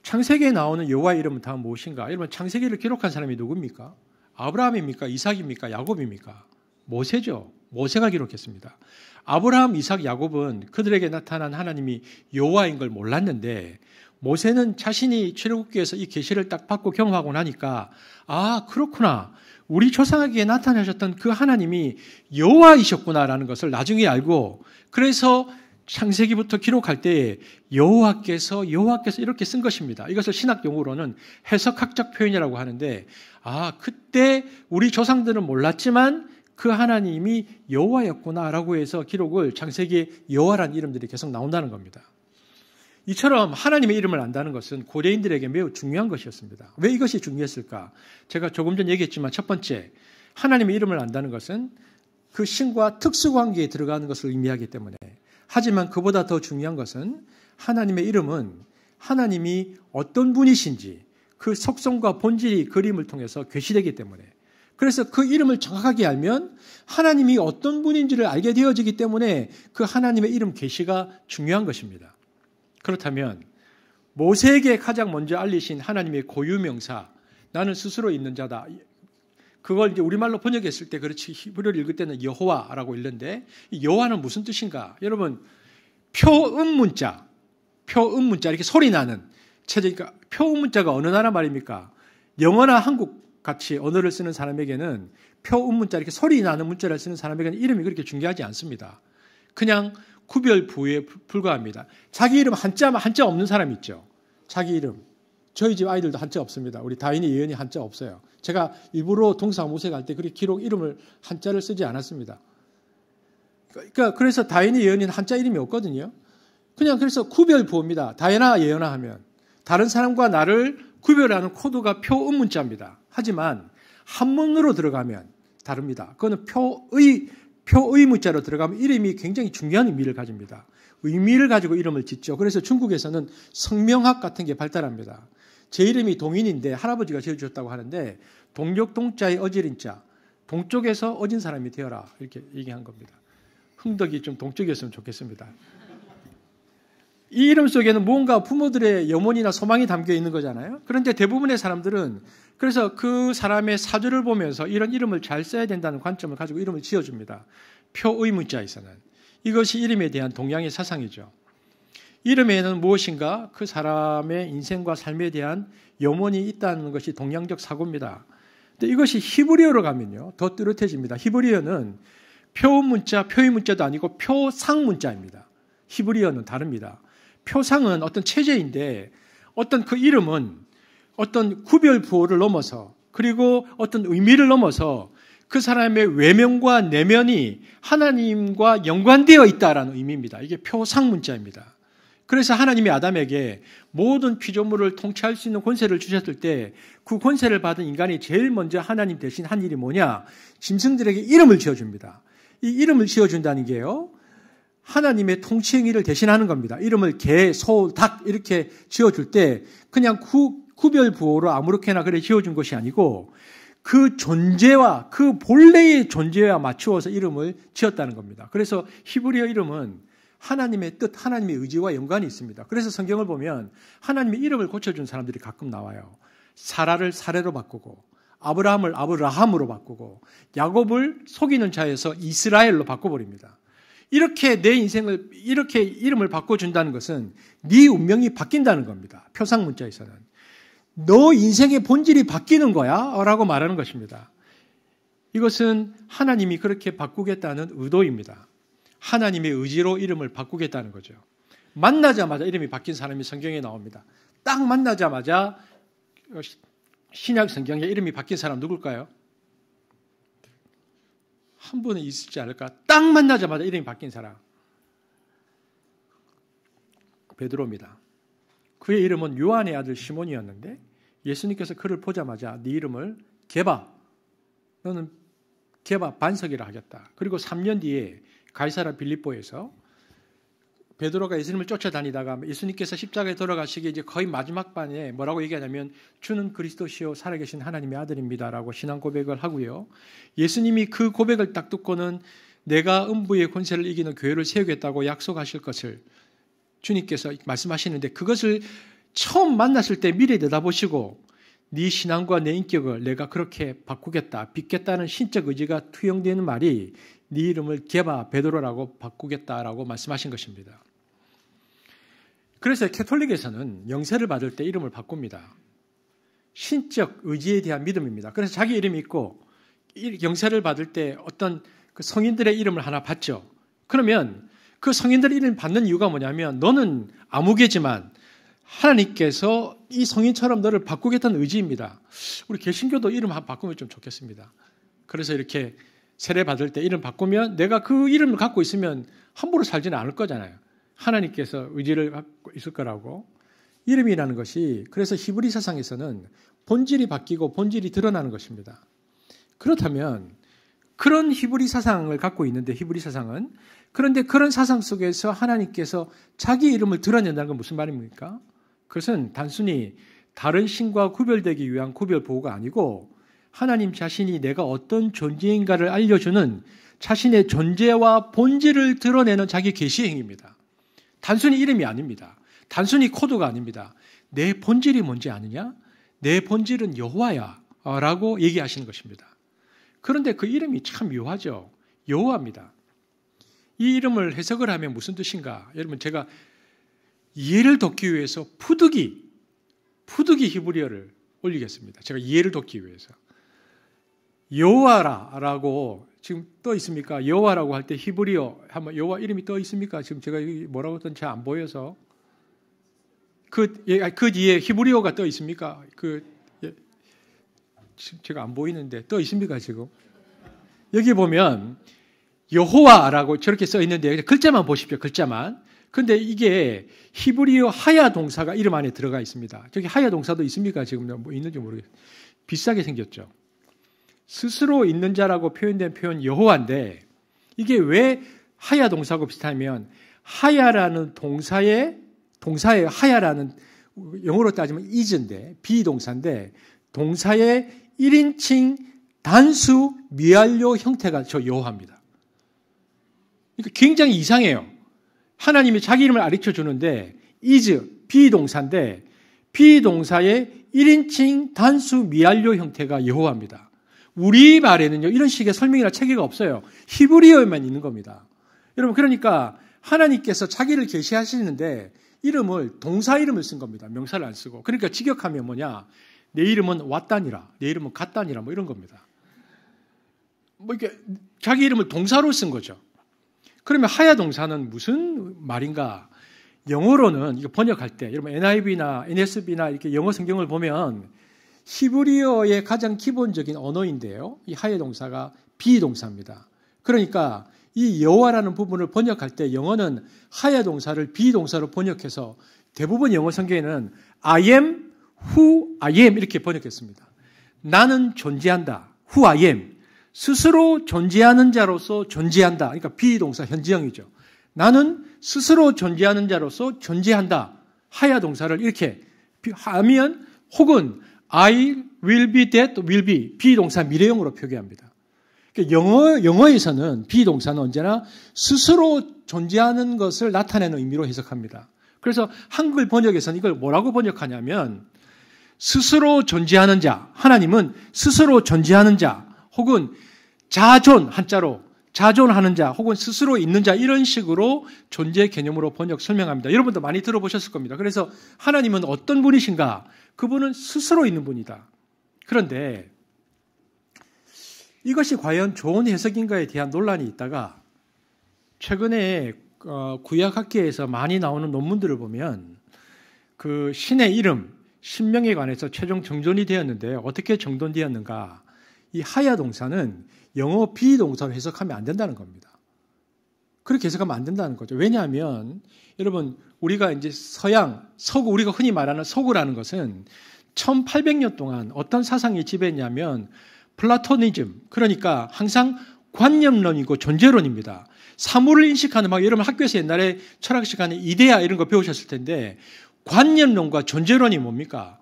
창세기에 나오는 여호와의 이름은 다 무엇인가? 여러분, 창세기를 기록한 사람이 누굽니까? 아브라함입니까? 이삭입니까? 야곱입니까? 모세죠. 모세가 기록했습니다. 아브라함, 이삭, 야곱은 그들에게 나타난 하나님이 여호와인 걸 몰랐는데 모세는 자신이 출애굽기에서 이 계시를 딱 받고 경험하고 나니까 아, 그렇구나. 우리 조상에게 나타나셨던 그 하나님이 여호와이셨구나라는 것을 나중에 알고 그래서 창세기부터 기록할 때 여호와께서 이렇게 쓴 것입니다. 이것을 신학 용어로는 해석학적 표현이라고 하는데 아, 그때 우리 조상들은 몰랐지만 그 하나님이 여호와였구나라고 해서 기록을 창세기에 여호와라는 이름들이 계속 나온다는 겁니다. 이처럼 하나님의 이름을 안다는 것은 고대인들에게 매우 중요한 것이었습니다. 왜 이것이 중요했을까? 제가 조금 전 얘기했지만 첫 번째, 하나님의 이름을 안다는 것은 그 신과 특수관계에 들어가는 것을 의미하기 때문에 하지만 그보다 더 중요한 것은 하나님의 이름은 하나님이 어떤 분이신지 그 속성과 본질이 그림을 통해서 계시되기 때문에 그래서 그 이름을 정확하게 알면 하나님이 어떤 분인지를 알게 되어지기 때문에 그 하나님의 이름 계시가 중요한 것입니다. 그렇다면 모세에게 가장 먼저 알리신 하나님의 고유명사 나는 스스로 있는 자다. 그걸 이제 우리말로 번역했을 때 그렇지 히브리어를 읽을 때는 여호와라고 읽는데 이 여호와는 무슨 뜻인가? 여러분 표음문자 이렇게 소리 나는 체제니까 표음문자가 어느 나라 말입니까? 영어나 한국 같이 언어를 쓰는 사람에게는 표음문자 이렇게 소리 나는 문자를 쓰는 사람에게는 이름이 그렇게 중요하지 않습니다. 그냥 구별 부호에 불과합니다. 자기 이름 한자 없는 사람 있죠. 자기 이름. 저희 집 아이들도 한자 없습니다. 우리 다인이 예언이 한자 없어요. 제가 일부러 동사무소 갈 때 그렇게 기록 이름을 한자를 쓰지 않았습니다. 그러니까 그래서 다인이 예언이는 한자 이름이 없거든요. 그냥 그래서 구별 부호입니다. 다이나 예언아 하면 다른 사람과 나를 구별하는 코드가 표음문자입니다. 하지만 한문으로 들어가면 다릅니다. 그거는 표의 문자로 들어가면 이름이 굉장히 중요한 의미를 가집니다. 의미를 가지고 이름을 짓죠. 그래서 중국에서는 성명학 같은 게 발달합니다. 제 이름이 동인인데 할아버지가 지어주셨다고 하는데 동력동자의 어지린자 동쪽에서 어진 사람이 되어라 이렇게 얘기한 겁니다. 흥덕이 좀 동쪽이었으면 좋겠습니다. 이 이름 속에는 뭔가 부모들의 염원이나 소망이 담겨 있는 거잖아요. 그런데 대부분의 사람들은 그래서 그 사람의 사주를 보면서 이런 이름을 잘 써야 된다는 관점을 가지고 이름을 지어줍니다. 표의 문자에서는. 이것이 이름에 대한 동양의 사상이죠. 이름에는 무엇인가 그 사람의 인생과 삶에 대한 염원이 있다는 것이 동양적 사고입니다. 근데 이것이 히브리어로 가면요. 더 뚜렷해집니다. 히브리어는 표문자, 표의 문자도 아니고 표상 문자입니다. 히브리어는 다릅니다. 표상은 어떤 체제인데 어떤 그 이름은 어떤 구별 부호를 넘어서 그리고 어떤 의미를 넘어서 그 사람의 외면과 내면이 하나님과 연관되어 있다라는 의미입니다. 이게 표상 문자입니다. 그래서 하나님이 아담에게 모든 피조물을 통치할 수 있는 권세를 주셨을 때 그 권세를 받은 인간이 제일 먼저 하나님 대신 한 일이 뭐냐? 짐승들에게 이름을 지어줍니다. 이 이름을 지어준다는 게요. 하나님의 통치 행위를 대신하는 겁니다. 이름을 개, 소, 닭 이렇게 지어줄 때 그냥 구별 부호로 아무렇게나 그래 지어준 것이 아니고 그 존재와 그 본래의 존재와 맞추어서 이름을 지었다는 겁니다. 그래서 히브리어 이름은 하나님의 뜻, 하나님의 의지와 연관이 있습니다. 그래서 성경을 보면 하나님의 이름을 고쳐준 사람들이 가끔 나와요. 사라를 사레로 바꾸고 아브라함을 아브라함으로 바꾸고 야곱을 속이는 자에서 이스라엘로 바꿔버립니다. 이렇게 내 인생을 이렇게 이름을 바꿔준다는 것은 네 운명이 바뀐다는 겁니다. 표상 문자에서는. 너 인생의 본질이 바뀌는 거야 라고 말하는 것입니다. 이것은 하나님이 그렇게 바꾸겠다는 의도입니다. 하나님의 의지로 이름을 바꾸겠다는 거죠. 만나자마자 이름이 바뀐 사람이 성경에 나옵니다. 딱 만나자마자 신약 성경에 이름이 바뀐 사람 누굴까요? 한 분은 있을지 않을까? 딱 만나자마자 이름이 바뀐 사람. 베드로입니다. 그의 이름은 요한의 아들 시몬이었는데 예수님께서 그를 보자마자 네 이름을 게바, 너는 게바 반석이라 하겠다. 그리고 3년 뒤에 가이사랴 빌립보에서 베드로가 예수님을 쫓아다니다가 예수님께서 십자가에 돌아가시기 이제 거의 마지막 반에 뭐라고 얘기하냐면 주는 그리스도시요 살아계신 하나님의 아들입니다라고 신앙 고백을 하고요. 예수님이 그 고백을 딱 듣고는 내가 음부의 권세를 이기는 교회를 세우겠다고 약속하실 것을 주님께서 말씀하시는데 그것을 처음 만났을 때 미리 내다보시고 네 신앙과 내 인격을 내가 그렇게 바꾸겠다, 빚겠다는 신적 의지가 투영되는 말이 네 이름을 게바 베드로라고 바꾸겠다라고 말씀하신 것입니다. 그래서 캐톨릭에서는 영세를 받을 때 이름을 바꿉니다. 신적 의지에 대한 믿음입니다. 그래서 자기 이름이 있고 영세를 받을 때 어떤 그 성인들의 이름을 하나 받죠. 그러면 그 성인들의 이름을 받는 이유가 뭐냐면 너는 아무개지만 하나님께서 이 성인처럼 너를 바꾸겠다는 의지입니다. 우리 개신교도 이름 바꾸면 좀 좋겠습니다. 그래서 이렇게 세례 받을 때 이름 바꾸면 내가 그 이름을 갖고 있으면 함부로 살지는 않을 거잖아요. 하나님께서 의지를 갖고 있을 거라고. 이름이라는 것이 그래서 히브리 사상에서는 본질이 바뀌고 본질이 드러나는 것입니다. 그렇다면 그런 히브리 사상을 갖고 있는데 히브리 사상은 그런데 그런 사상 속에서 하나님께서 자기 이름을 드러낸다는 건 무슨 말입니까? 그것은 단순히 다른 신과 구별되기 위한 구별 보호가 아니고 하나님 자신이 내가 어떤 존재인가를 알려주는 자신의 존재와 본질을 드러내는 자기 계시 행위입니다. 단순히 이름이 아닙니다. 단순히 코드가 아닙니다. 내 본질이 뭔지 아느냐? 내 본질은 여호와야 라고 얘기하시는 것입니다. 그런데 그 이름이 참 묘하죠. 여호와입니다. 이 이름을 해석을 하면 무슨 뜻인가? 여러분 제가 이해를 돕기 위해서 푸드기 히브리어를 올리겠습니다. 제가 이해를 돕기 위해서. 여호와라고 지금 떠 있습니까? 여호와라고 할 때 히브리어 한번 여호와 이름이 떠 있습니까? 지금 제가 뭐라고 했던 잘 안 보여서 그 뒤에 히브리어가 떠 있습니까? 제가 안 보이는데 떠 있습니까 지금? 여기 보면 여호와라고 저렇게 써 있는데 글자만 보십시오. 글자만. 근데 이게 히브리어 하야 동사가 이름 안에 들어가 있습니다. 저기 하야 동사도 있습니까? 지금 뭐 있는지 모르겠어요. 비싸게 생겼죠. 스스로 있는 자라고 표현된 표현 여호와인데 이게 왜 하야 동사하고 비슷하면 하야라는 동사의 하야라는 영어로 따지면 is인데 비동사인데 동사의 1인칭 단수 미완료 형태가 저 여호와입니다. 그러니까 굉장히 이상해요. 하나님이 자기 이름을 가르쳐 주는데 is 비동사인데 비동사의 1인칭 단수 미완료 형태가 여호와입니다. 우리 말에는요 이런 식의 설명이나 체계가 없어요. 히브리어에만 있는 겁니다. 여러분 그러니까 하나님께서 자기를 계시하시는데 이름을 동사 이름을 쓴 겁니다. 명사를 안 쓰고. 그러니까 직역하면 뭐냐? 내 이름은 왓단이라, 내 이름은 갓단이라 뭐 이런 겁니다. 뭐 이렇게 자기 이름을 동사로 쓴 거죠. 그러면 하야 동사는 무슨 말인가? 영어로는 이거 번역할 때 여러분 NIV나 NSB나 이렇게 영어 성경을 보면 히브리어의 가장 기본적인 언어인데요. 이 하야 동사가 비동사입니다. 그러니까 이 여호와라는 부분을 번역할 때 영어는 하야 동사를 비동사로 번역해서 대부분 영어 성경에는 I am who I am 이렇게 번역했습니다. 나는 존재한다. who I am. 스스로 존재하는 자로서 존재한다. 그러니까 비동사 현지형이죠. 나는 스스로 존재하는 자로서 존재한다. 하야 동사를 이렇게 하면 혹은 I will be that will be 비동사 미래형으로 표기합니다. 영어에서는 비동사는 언제나 스스로 존재하는 것을 나타내는 의미로 해석합니다. 그래서 한글 번역에서는 이걸 뭐라고 번역하냐면 스스로 존재하는 자, 하나님은 스스로 존재하는 자, 혹은 자존, 한자로 자존하는 자, 혹은 스스로 있는 자 이런 식으로 존재 개념으로 번역 설명합니다. 여러분도 많이 들어보셨을 겁니다. 그래서 하나님은 어떤 분이신가? 그분은 스스로 있는 분이다. 그런데 이것이 과연 좋은 해석인가에 대한 논란이 있다가 최근에 구약학계에서 많이 나오는 논문들을 보면 그 신의 이름, 신명에 관해서 최종 정돈이 되었는데 어떻게 정돈되었는가? 이 하야 동사는 영어 비동사로 해석하면 안 된다는 겁니다. 그렇게 해석하면 안 된다는 거죠. 왜냐하면 여러분 우리가 이제 서양, 서구, 우리가 흔히 말하는 서구라는 것은 1800년 동안 어떤 사상이 지배했냐면 플라토니즘, 그러니까 항상 관념론이고 존재론입니다. 사물을 인식하는, 여러분 학교에서 옛날에 철학 시간에 이데아 이런 거 배우셨을 텐데 관념론과 존재론이 뭡니까?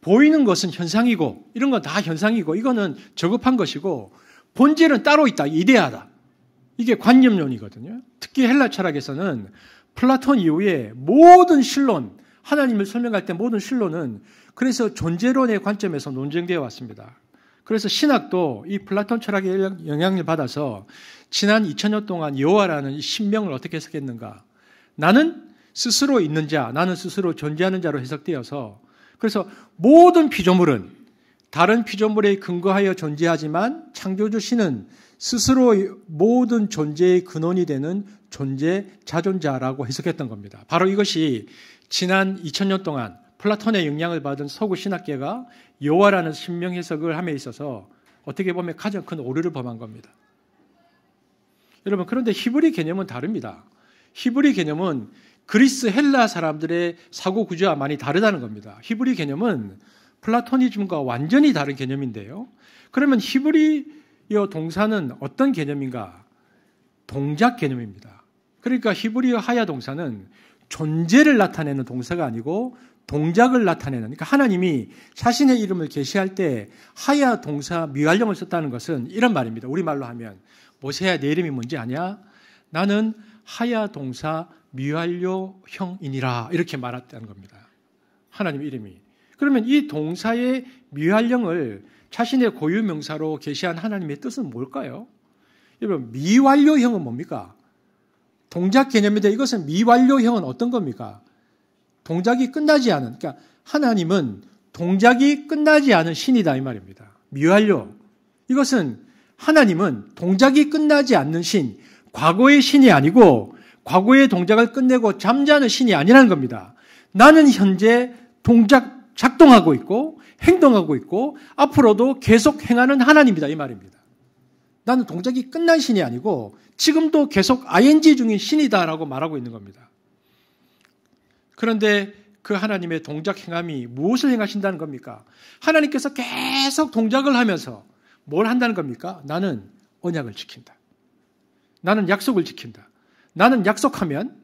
보이는 것은 현상이고 이런 건 다 현상이고 이거는 저급한 것이고 본질은 따로 있다, 이데아다. 이게 관념론이거든요. 특히 헬라 철학에서는 플라톤 이후에 모든 신론, 하나님을 설명할 때 모든 신론은 그래서 존재론의 관점에서 논쟁되어 왔습니다. 그래서 신학도 이 플라톤 철학의 영향을 받아서 지난 2000년 동안 여호와라는 신명을 어떻게 해석했는가? 나는 스스로 있는 자, 나는 스스로 존재하는 자로 해석되어서 그래서 모든 피조물은 다른 피조물에 근거하여 존재하지만 창조주 신은 스스로 모든 존재의 근원이 되는 존재 자존자라고 해석했던 겁니다. 바로 이것이 지난 2000년 동안 플라톤의 영향을 받은 서구 신학계가 여호와라는 신명 해석을 함에 있어서 어떻게 보면 가장 큰 오류를 범한 겁니다. 여러분, 그런데 히브리 개념은 다릅니다. 히브리 개념은 그리스 헬라 사람들의 사고 구조와 많이 다르다는 겁니다. 히브리 개념은 플라토니즘과 완전히 다른 개념인데요. 그러면 히브리어 동사는 어떤 개념인가? 동작 개념입니다. 그러니까 히브리어 하야 동사는 존재를 나타내는 동사가 아니고 동작을 나타내는, 그러니까 하나님이 자신의 이름을 계시할 때 하야 동사 미완령을 썼다는 것은 이런 말입니다. 우리말로 하면 모세야 내 이름이 뭔지 아냐? 나는 하야 동사 미완료형이니라 이렇게 말했다는 겁니다. 하나님 이름이. 그러면 이 동사의 미완령을 자신의 고유명사로 계시한 하나님의 뜻은 뭘까요? 여러분, 미완료형은 뭡니까? 동작 개념인데 이것은 미완료형은 어떤 겁니까? 동작이 끝나지 않은, 그러니까 하나님은 동작이 끝나지 않은 신이다 이 말입니다. 미완료. 이것은 하나님은 동작이 끝나지 않는 신, 과거의 신이 아니고 과거의 동작을 끝내고 잠자는 신이 아니라는 겁니다. 나는 현재 작동하고 있고 행동하고 있고 앞으로도 계속 행하는 하나님이다 이 말입니다. 나는 동작이 끝난 신이 아니고 지금도 계속 ing 중인 신이다라고 말하고 있는 겁니다. 그런데 그 하나님의 동작 행함이 무엇을 행하신다는 겁니까? 하나님께서 계속 동작을 하면서 뭘 한다는 겁니까? 나는 언약을 지킨다. 나는 약속을 지킨다. 나는 약속하면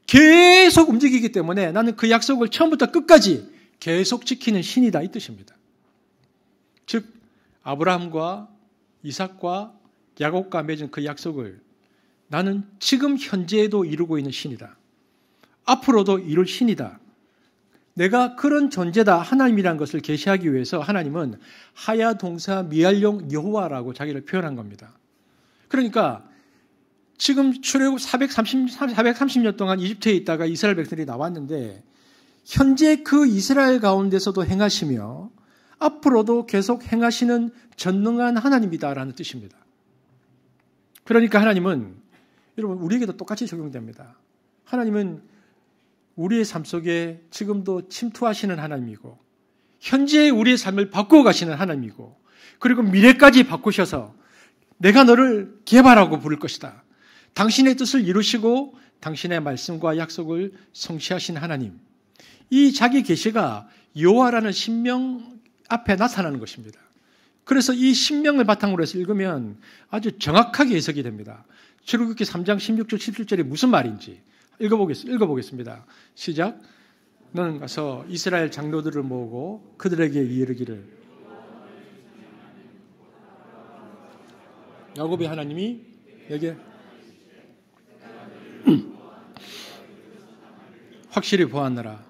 계속 움직이기 때문에 나는 그 약속을 처음부터 끝까지 계속 지키는 신이다 이 뜻입니다. 즉 아브라함과 이삭과 야곱과 맺은 그 약속을 나는 지금 현재에도 이루고 있는 신이다. 앞으로도 이룰 신이다. 내가 그런 존재다 하나님이라는 것을 계시하기 위해서 하나님은 하야 동사 미완령 여호와라고 자기를 표현한 겁니다. 그러니까 지금 출애굽 430년 동안 이집트에 있다가 이스라엘 백성들이 나왔는데 현재 그 이스라엘 가운데서도 행하시며 앞으로도 계속 행하시는 전능한 하나님이다라는 뜻입니다. 그러니까 하나님은 여러분 우리에게도 똑같이 적용됩니다. 하나님은 우리의 삶 속에 지금도 침투하시는 하나님이고 현재 우리의 삶을 바꾸어 가시는 하나님이고 그리고 미래까지 바꾸셔서 내가 너를 개발하고 부를 것이다. 당신의 뜻을 이루시고 당신의 말씀과 약속을 성취하신 하나님. 이 자기 계시가 여호와라는 신명 앞에 나타나는 것입니다. 그래서 이 신명을 바탕으로 해서 읽으면 아주 정확하게 해석이 됩니다. 출애굽기 3장 16절 17절이 무슨 말인지 읽어보겠습니다. 시작. 너는 가서 이스라엘 장로들을 모으고 그들에게 이르기를 야곱의 하나님이 여기에 확실히 보았노라.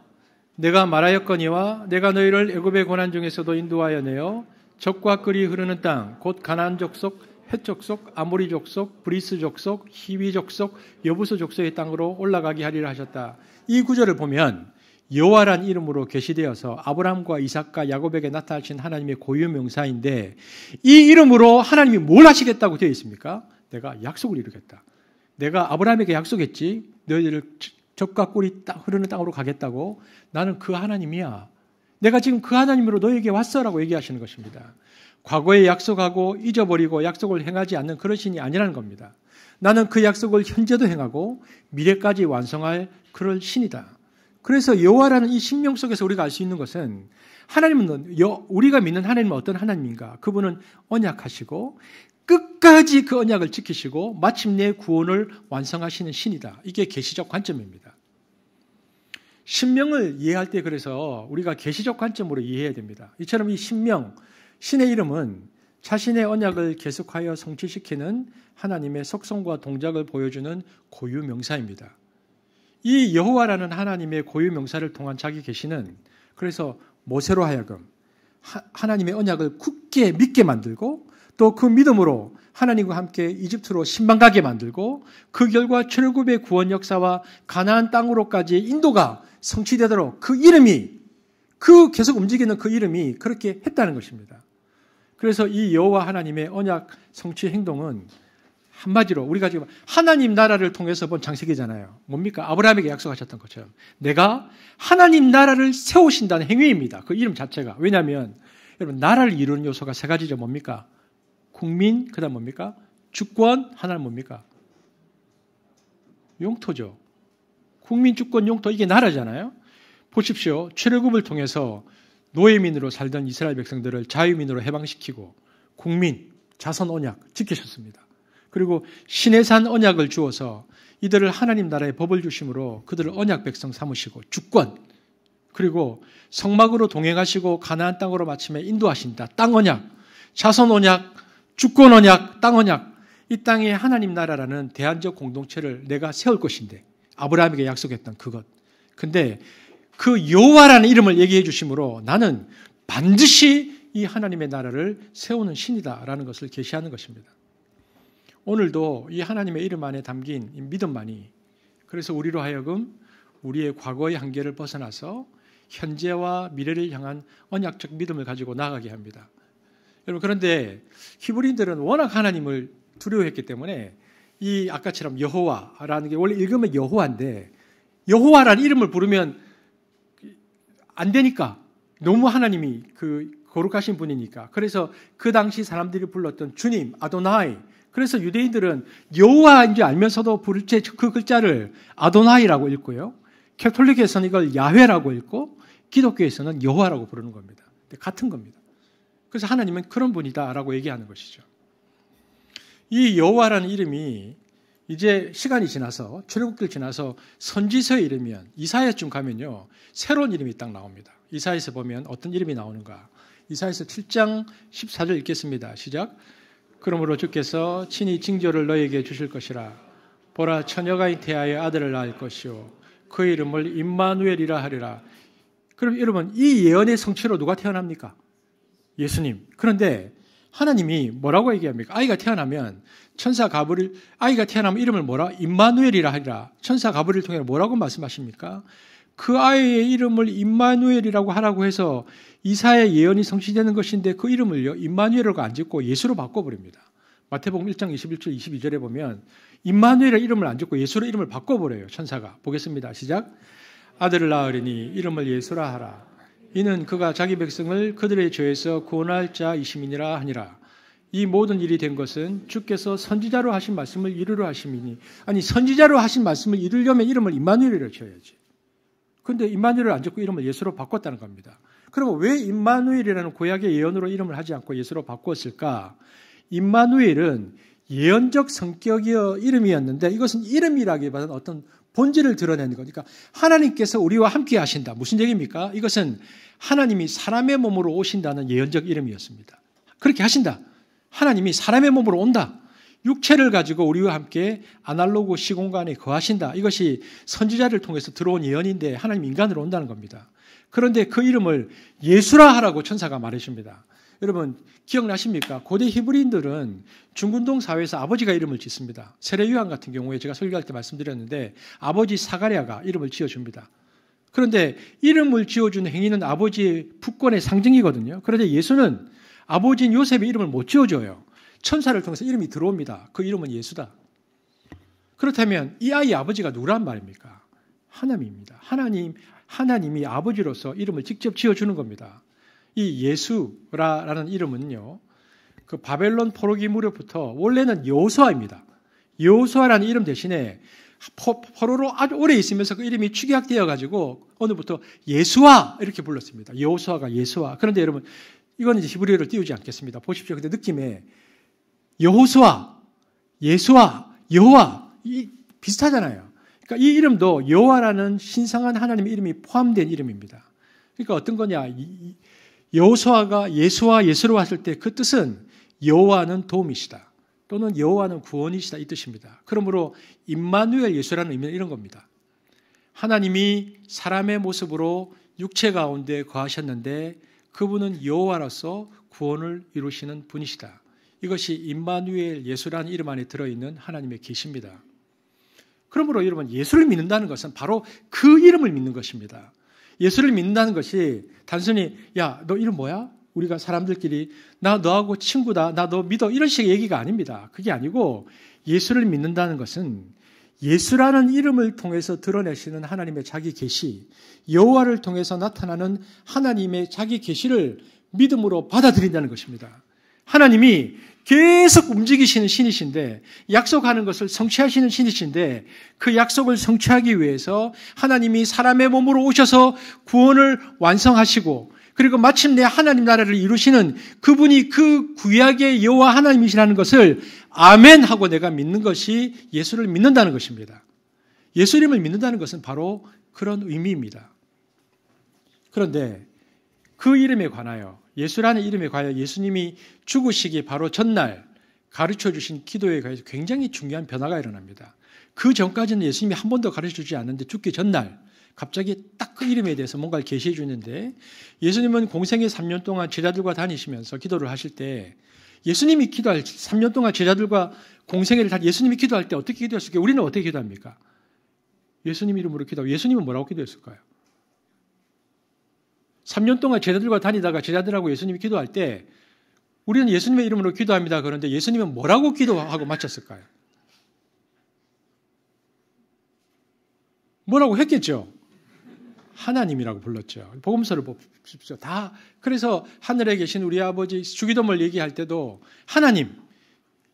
내가 말하였거니와 내가 너희를 애굽의 고난 중에서도 인도하여 내어 적과 끓이 흐르는 땅 곧 가나안 족속, 헷 족속, 아모리 족속, 브리스 족속, 히위 족속, 여부스 족속의 땅으로 올라가게 하리라 하셨다. 이 구절을 보면 여호와란 이름으로 계시되어서 아브라함과 이삭과 야곱에게 나타나신 하나님의 고유 명사인데 이 이름으로 하나님이 뭘 하시겠다고 되어 있습니까? 내가 약속을 이루겠다. 내가 아브라함에게 약속했지. 너희들을 젖과 꿀이 흐르는 땅으로 가겠다고. 나는 그 하나님이야. 내가 지금 그 하나님으로 너에게 왔어라고 얘기하시는 것입니다. 과거에 약속하고 잊어버리고 약속을 행하지 않는 그런 신이 아니라는 겁니다. 나는 그 약속을 현재도 행하고 미래까지 완성할 그럴 신이다. 그래서 여호와라는 이 신명 속에서 우리가 알 수 있는 것은 하나님은 우리가 믿는 하나님은 어떤 하나님인가? 그분은 언약하시고 끝까지 그 언약을 지키시고 마침내 구원을 완성하시는 신이다. 이게 계시적 관점입니다. 신명을 이해할 때 그래서 우리가 계시적 관점으로 이해해야 됩니다. 이처럼 이 신명, 신의 이름은 자신의 언약을 계속하여 성취시키는 하나님의 속성과 동작을 보여주는 고유명사입니다. 이 여호와라는 하나님의 고유명사를 통한 자기 계시는 그래서 모세로 하여금 하나님의 언약을 굳게 믿게 만들고 또 그 믿음으로 하나님과 함께 이집트로 신방가게 만들고 그 결과 출애굽의 구원 역사와 가나안 땅으로까지 인도가 성취되도록 그 이름이 그 계속 움직이는 그 이름이 그렇게 했다는 것입니다. 그래서 이 여호와 하나님의 언약 성취 행동은 한마디로 우리가 지금 하나님 나라를 통해서 본 장세기잖아요. 뭡니까? 아브라함에게 약속하셨던 것처럼 내가 하나님 나라를 세우신다는 행위입니다. 그 이름 자체가. 왜냐하면 여러분 나라를 이루는 요소가 세 가지죠. 뭡니까? 국민, 그 다음 뭡니까? 주권, 하나는 뭡니까? 용토죠. 국민, 주권, 용토 이게 나라잖아요. 보십시오. 출애굽을 통해서 노예민으로 살던 이스라엘 백성들을 자유민으로 해방시키고 국민, 자선 언약 지키셨습니다. 그리고 시내산 언약을 주어서 이들을 하나님 나라의 법을 주심으로 그들을 언약 백성 삼으시고 주권, 그리고 성막으로 동행하시고 가나안 땅으로 마침내 인도하신다. 땅 언약, 자선 언약, 주권 언약, 땅 언약. 이 땅에 하나님 나라라는 대안적 공동체를 내가 세울 것인데 아브라함에게 약속했던 그것. 근데 그 여호와라는 이름을 얘기해 주심으로 나는 반드시 이 하나님의 나라를 세우는 신이다라는 것을 계시하는 것입니다. 오늘도 이 하나님의 이름 안에 담긴 이 믿음만이 그래서 우리로 하여금 우리의 과거의 한계를 벗어나서 현재와 미래를 향한 언약적 믿음을 가지고 나아가게 합니다. 여러분 그런데 히브리인들은 워낙 하나님을 두려워했기 때문에 이 아까처럼 여호와라는 게 원래 읽으면 여호와인데 여호와라는 이름을 부르면 안 되니까 너무 하나님이 그 거룩하신 분이니까 그래서 그 당시 사람들이 불렀던 주님 아도나이 그래서 유대인들은 여호와인 줄 알면서도 부를 때 그 글자를 아도나이라고 읽고요. 캐톨릭에서는 이걸 야훼라고 읽고 기독교에서는 여호와라고 부르는 겁니다. 같은 겁니다. 그래서 하나님은 그런 분이다라고 얘기하는 것이죠. 이 여호와라는 이름이 이제 시간이 지나서 출애굽기를 지나서 선지서의 이름이면 이사야쯤 가면요. 새로운 이름이 딱 나옵니다. 이사야에서 보면 어떤 이름이 나오는가. 이사야서 7장 14절 읽겠습니다. 시작. 그러므로 주께서 친히 징조를 너에게 주실 것이라. 보라 처녀가 잉태하여 아들을 낳을 것이요 그 이름을 임마누엘이라 하리라. 그럼 여러분 이 예언의 성취로 누가 태어납니까? 예수님. 그런데 하나님이 뭐라고 얘기합니까? 아이가 태어나면 천사 가브리엘 아이가 태어나면 이름을 뭐라? 임마누엘이라 하리라. 천사 가브리엘 통해 뭐라고 말씀하십니까? 그 아이의 이름을 임마누엘이라고 하라고 해서 이사야의 예언이 성취되는 것인데 그 이름을요 임마누엘이라고 안 짓고 예수로 바꿔버립니다. 마태복음 1장 21절 22절에 보면 임마누엘의 이름을 안 짓고 예수로 이름을 바꿔버려요. 천사가. 보겠습니다. 시작. 아들을 낳으리니 이름을 예수라 하라. 이는 그가 자기 백성을 그들의 죄에서 구원할 자이심이니라 하니라. 이 모든 일이 된 것은 주께서 선지자로 하신 말씀을 이루려 하심이니. 아니 선지자로 하신 말씀을 이루려면 이름을 임마누엘이라고 지어야지. 그런데 임마누엘을 안 짓고 이름을 예수로 바꿨다는 겁니다. 그럼 왜 임마누엘이라는 구약의 예언으로 이름을 하지 않고 예수로 바꿨을까? 임마누엘은 예언적 성격의 이름이었는데 이것은 이름이라기보다는 어떤 본질을 드러내는 거니까 하나님께서 우리와 함께 하신다. 무슨 얘기입니까? 이것은 하나님이 사람의 몸으로 오신다는 예언적 이름이었습니다. 그렇게 하신다. 하나님이 사람의 몸으로 온다. 육체를 가지고 우리와 함께 아날로그 시공간에 거하신다. 이것이 선지자를 통해서 들어온 예언인데 하나님 인간으로 온다는 겁니다. 그런데 그 이름을 예수라 하라고 천사가 말해줍니다. 여러분 기억나십니까? 고대 히브리인들은 중근동 사회에서 아버지가 이름을 짓습니다. 세례요한 같은 경우에 제가 설교할 때 말씀드렸는데 아버지 사가랴가 이름을 지어줍니다. 그런데 이름을 지어주는 행위는 아버지의 부권의 상징이거든요. 그런데 예수는 아버지인 요셉의 이름을 못 지어줘요. 천사를 통해서 이름이 들어옵니다. 그 이름은 예수다. 그렇다면 이 아이의 아버지가 누구란 말입니까? 하나님입니다. 하나님이 아버지로서 이름을 직접 지어주는 겁니다. 이 예수라는 이름은요, 그 바벨론 포로기 무렵부터 원래는 여호수아입니다. 여호수아라는 이름 대신에 포로로 아주 오래 있으면서 그 이름이 축약되어 가지고 오늘부터 예수아 이렇게 불렀습니다. 여호수아가 예수아. 그런데 여러분, 이건 이제 히브리어를 띄우지 않겠습니다. 보십시오. 근데 느낌에 여호수아, 예수아, 여호와 비슷하잖아요. 그러니까 이 이름도 여호와라는 신성한 하나님의 이름이 포함된 이름입니다. 그러니까 어떤 거냐? 여호수아가 예수와 예수로 왔을 때 그 뜻은 여호와는 도움이시다. 또는 여호와는 구원이시다 이 뜻입니다. 그러므로 임마누엘 예수라는 의미는 이런 겁니다. 하나님이 사람의 모습으로 육체 가운데 거하셨는데 그분은 여호와로서 구원을 이루시는 분이시다. 이것이 임마누엘 예수라는 이름 안에 들어있는 하나님의 계시입니다. 그러므로 여러분, 예수를 믿는다는 것은 바로 그 이름을 믿는 것입니다. 예수를 믿는다는 것이 단순히 야, 너 이름 뭐야? 우리가 사람들끼리 나 너하고 친구다, 나 너 믿어 이런 식의 얘기가 아닙니다. 그게 아니고 예수를 믿는다는 것은 예수라는 이름을 통해서 드러내시는 하나님의 자기 계시, 여호와를 통해서 나타나는 하나님의 자기 계시를 믿음으로 받아들인다는 것입니다. 하나님이 계속 움직이시는 신이신데, 약속하는 것을 성취하시는 신이신데, 그 약속을 성취하기 위해서 하나님이 사람의 몸으로 오셔서 구원을 완성하시고, 그리고 마침내 하나님 나라를 이루시는 그분이 그 구약의 여호와 하나님이시라는 것을 아멘 하고 내가 믿는 것이 예수를 믿는다는 것입니다. 예수 이름을 믿는다는 것은 바로 그런 의미입니다. 그런데 그 이름에 관하여, 예수라는 이름에 관하여 예수님이 죽으시기 바로 전날 가르쳐 주신 기도에 관해서 굉장히 중요한 변화가 일어납니다. 그 전까지는 예수님이 한 번도 가르쳐 주지 않는데 죽기 전날 갑자기 딱 그 이름에 대해서 뭔가를 계시해 주는데, 예수님은 공생의 3년 동안 제자들과 다니시면서 기도를 하실 때, 예수님이 기도할 3년 동안 제자들과 공생애를 예수님이 기도할 때 어떻게 기도했을까요? 우리는 어떻게 기도합니까? 예수님 이름으로 기도하고, 예수님은 뭐라고 기도했을까요? 3년 동안 제자들과 다니다가 제자들하고 예수님이 기도할 때 우리는 예수님의 이름으로 기도합니다. 그런데 예수님은 뭐라고 기도하고 마쳤을까요? 뭐라고 했겠죠? 하나님이라고 불렀죠. 복음서를 보십시오. 다. 그래서 하늘에 계신 우리 아버지 주기도문을 얘기할 때도 하나님,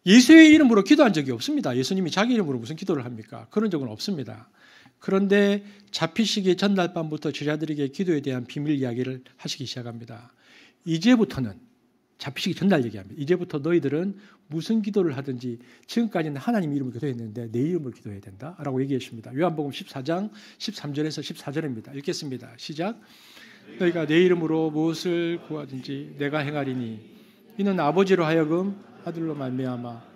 예수의 이름으로 기도한 적이 없습니다. 예수님이 자기 이름으로 무슨 기도를 합니까? 그런 적은 없습니다. 그런데 잡히시기 전날 밤부터 제자들에게 기도에 대한 비밀 이야기를 하시기 시작합니다. 이제부터는, 잡히시기 전날 얘기합니다. 이제부터 너희들은 무슨 기도를 하든지 지금까지는 하나님 이름으로 기도했는데 내 이름으로 기도해야 된다라고 얘기했습니다. 요한복음 14장 13절에서 14절입니다. 읽겠습니다. 시작. 너희가 내 이름으로 무엇을 구하든지 내가 행하리니 이는 아버지로 하여금 아들로 말미암아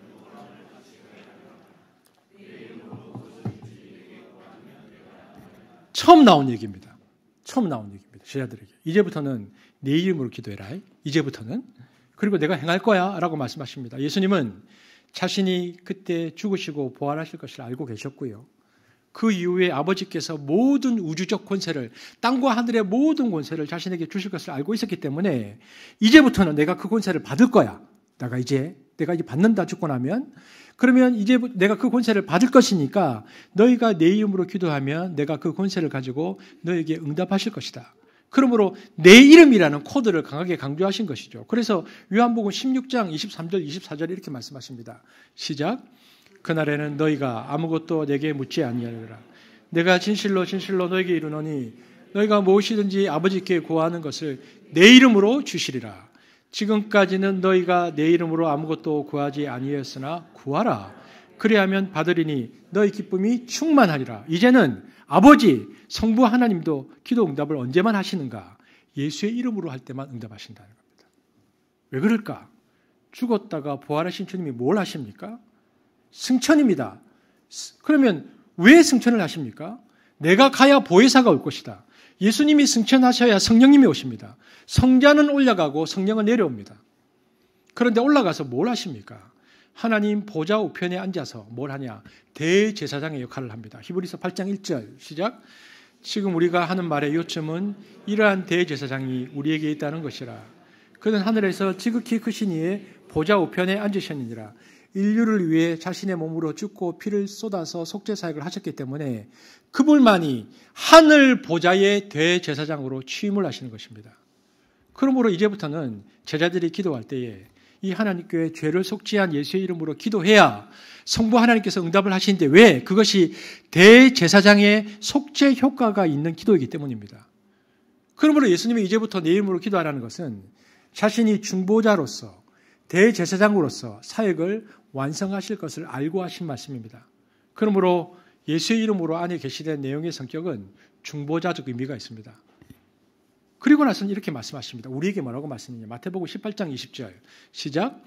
처음 나온 얘기입니다. 처음 나온 얘기입니다. 제자들에게. 이제부터는 내 이름으로 기도해라. 이제부터는. 그리고 내가 행할 거야 라고 말씀하십니다. 예수님은 자신이 그때 죽으시고 부활하실 것을 알고 계셨고요. 그 이후에 아버지께서 모든 우주적 권세를, 땅과 하늘의 모든 권세를 자신에게 주실 것을 알고 있었기 때문에 이제부터는 내가 그 권세를 받을 거야. 내가 이제 받는다, 죽고 나면. 그러면 이제 내가 그 권세를 받을 것이니까 너희가 내 이름으로 기도하면 내가 그 권세를 가지고 너에게 응답하실 것이다. 그러므로 내 이름이라는 코드를 강하게 강조하신 것이죠. 그래서 요한복음 16장 23절 24절에 이렇게 말씀하십니다. 시작. 그날에는 너희가 아무것도 내게 묻지 아니하리라. 내가 진실로 진실로 너에게 이르노니 너희가 무엇이든지 아버지께 구하는 것을 내 이름으로 주시리라. 지금까지는 너희가 내 이름으로 아무것도 구하지 아니하였으나 구하라. 그리하면 받으리니 너희 기쁨이 충만하리라. 이제는 아버지, 성부 하나님도 기도 응답을 언제만 하시는가? 예수의 이름으로 할 때만 응답하신다는 겁니다. 왜 그럴까? 죽었다가 부활하신 주님이 뭘 하십니까? 승천입니다. 그러면 왜 승천을 하십니까? 내가 가야 보혜사가 올 것이다. 예수님이 승천하셔야 성령님이 오십니다. 성자는 올라가고 성령은 내려옵니다. 그런데 올라가서 뭘 하십니까? 하나님 보좌 우편에 앉아서 뭘 하냐? 대제사장의 역할을 합니다. 히브리서 8장 1절 시작. 지금 우리가 하는 말의 요점은 이러한 대제사장이 우리에게 있다는 것이라. 그는 하늘에서 지극히 크신 이의 보좌 우편에 앉으셨느니라. 인류를 위해 자신의 몸으로 죽고 피를 쏟아서 속죄 사역을 하셨기 때문에 그분만이 하늘 보좌의 대제사장으로 취임을 하시는 것입니다. 그러므로 이제부터는 제자들이 기도할 때에 이 하나님께 죄를 속죄한 예수의 이름으로 기도해야 성부 하나님께서 응답을 하시는데 왜? 그것이 대제사장의 속죄 효과가 있는 기도이기 때문입니다. 그러므로 예수님이 이제부터 내 이름으로 기도하라는 것은 자신이 중보자로서 대제사장으로서 사역을 완성하실 것을 알고 하신 말씀입니다. 그러므로 예수의 이름으로 안에 계시된 내용의 성격은 중보자적 의미가 있습니다. 그리고 나서는 이렇게 말씀하십니다. 우리에게 뭐라고 말씀하느냐. 마태복음 18장 20절 시작.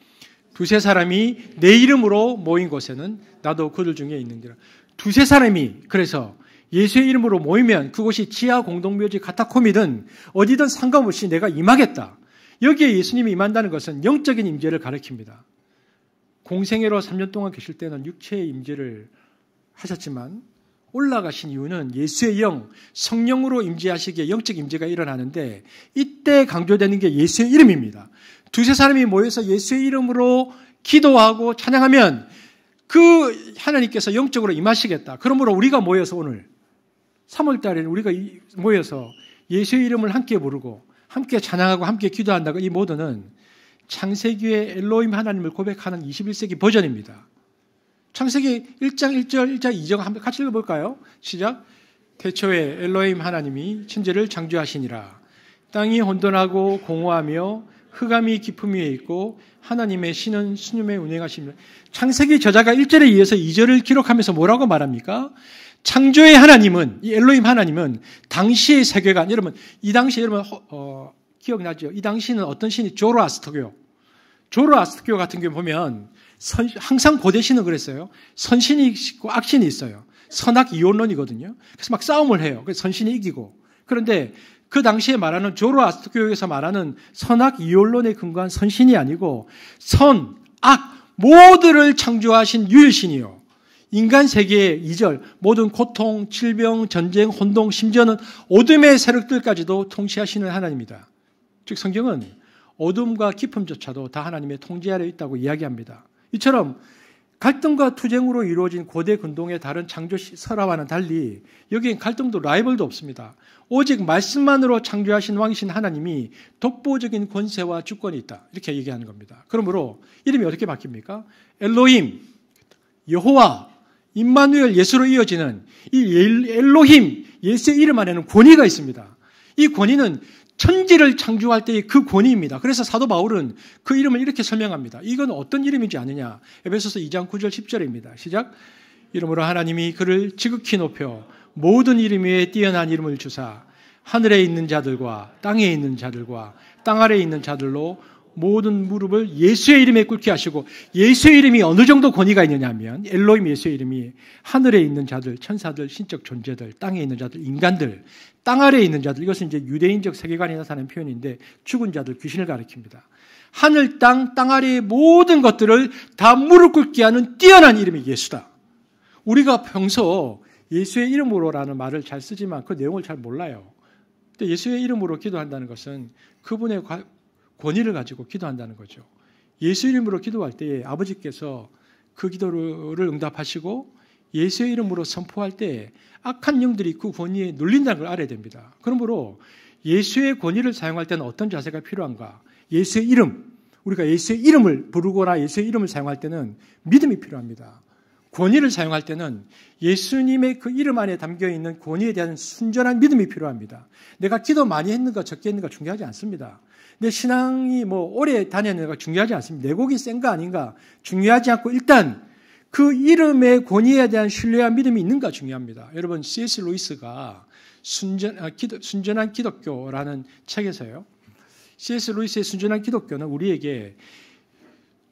두세 사람이 내 이름으로 모인 곳에는 나도 그들 중에 있는지라. 두세 사람이 그래서 예수의 이름으로 모이면 그곳이 지하 공동묘지 카타콤이든 어디든 상관없이 내가 임하겠다. 여기에 예수님이 임한다는 것은 영적인 임재를 가리킵니다. 공생애로 3년 동안 계실 때는 육체의 임재를 하셨지만 올라가신 이유는 예수의 영, 성령으로 임재하시기에 영적 임재가 일어나는데 이때 강조되는 게 예수의 이름입니다. 두세 사람이 모여서 예수의 이름으로 기도하고 찬양하면 그 하나님께서 영적으로 임하시겠다. 그러므로 우리가 모여서 오늘 3월 달에는 우리가 모여서 예수의 이름을 함께 부르고 함께 찬양하고 함께 기도한다고 이 모두는 창세기의 엘로힘 하나님을 고백하는 21세기 버전입니다. 창세기 1장 1절 1장 2절 한번 같이 읽어볼까요? 시작. 태초에 엘로힘 하나님이 천지를 창조하시니라. 땅이 혼돈하고 공허하며 흑암이 깊음 위에 있고 하나님의 신은 수념에 운행하십니다. 창세기 저자가 1절에 이어서 2절을 기록하면서 뭐라고 말합니까? 창조의 하나님은, 이 엘로힘 하나님은 당시의 세계관, 여러분 이 당시에 여러분 기억나죠? 이 당시는 어떤 신이 조로아스터교 같은 경우 보면 항상 고대 신은 그랬어요. 선신이 있고 악신이 있어요. 선악 이혼론이거든요. 그래서 막 싸움을 해요. 그래서 선신이 이기고. 그런데 그 당시에 말하는 조로아스터교에서 말하는 선악 이혼론에 근거한 선신이 아니고 선, 악 모두를 창조하신 유일신이요. 인간 세계의 2절 모든 고통, 질병, 전쟁, 혼동, 심지어는 어둠의 세력들까지도 통치하시는 하나님입니다. 즉 성경은 어둠과 깊음조차도 다 하나님의 통제 아래 있다고 이야기합니다. 이처럼 갈등과 투쟁으로 이루어진 고대 근동의 다른 창조 설화와는 달리 여기엔 갈등도 라이벌도 없습니다. 오직 말씀만으로 창조하신 왕이신 하나님이 독보적인 권세와 주권이 있다. 이렇게 얘기하는 겁니다. 그러므로 이름이 어떻게 바뀝니까? 엘로힘, 여호와, 임마누엘 예수로 이어지는 이 엘로힘, 예수의 이름 안에는 권위가 있습니다. 이 권위는 천지를 창조할 때의 그 권위입니다. 그래서 사도 바울은 그 이름을 이렇게 설명합니다. 이건 어떤 이름인지 아느냐? 에베소서 2장 9절 10절입니다. 시작. 이름으로 하나님이 그를 지극히 높여 모든 이름 위에 뛰어난 이름을 주사 하늘에 있는 자들과 땅에 있는 자들과 땅 아래에 있는 자들로 모든 무릎을 예수의 이름에 꿇게 하시고, 예수의 이름이 어느 정도 권위가 있느냐 하면 엘로힘 예수의 이름이 하늘에 있는 자들, 천사들, 신적 존재들, 땅에 있는 자들, 인간들, 땅 아래에 있는 자들, 이것은 이제 유대인적 세계관이 나타나는 표현인데 죽은 자들, 귀신을 가리킵니다. 하늘, 땅 아래의 모든 것들을 다 무릎 꿇게 하는 뛰어난 이름이 예수다. 우리가 평소 예수의 이름으로라는 말을 잘 쓰지만 그 내용을 잘 몰라요. 근데 예수의 이름으로 기도한다는 것은 그분의 권위를 가지고 기도한다는 거죠. 예수 이름으로 기도할 때 아버지께서 그 기도를 응답하시고 예수의 이름으로 선포할 때 악한 영들이 그 권위에 눌린다는 걸 알아야 됩니다. 그러므로 예수의 권위를 사용할 때는 어떤 자세가 필요한가? 예수의 이름, 우리가 예수의 이름을 부르거나 예수의 이름을 사용할 때는 믿음이 필요합니다. 권위를 사용할 때는 예수님의 그 이름 안에 담겨있는 권위에 대한 순전한 믿음이 필요합니다. 내가 기도 많이 했는가 적게 했는가 중요하지 않습니다. 내 신앙이 오래 다녔는가 중요하지 않습니다. 내곡이 센가 아닌가 중요하지 않고 일단 그 이름의 권위에 대한 신뢰와 믿음이 있는가 중요합니다. 여러분 C.S. 루이스가 순전한 기독교라는 책에서요. C.S. 루이스의 순전한 기독교는 우리에게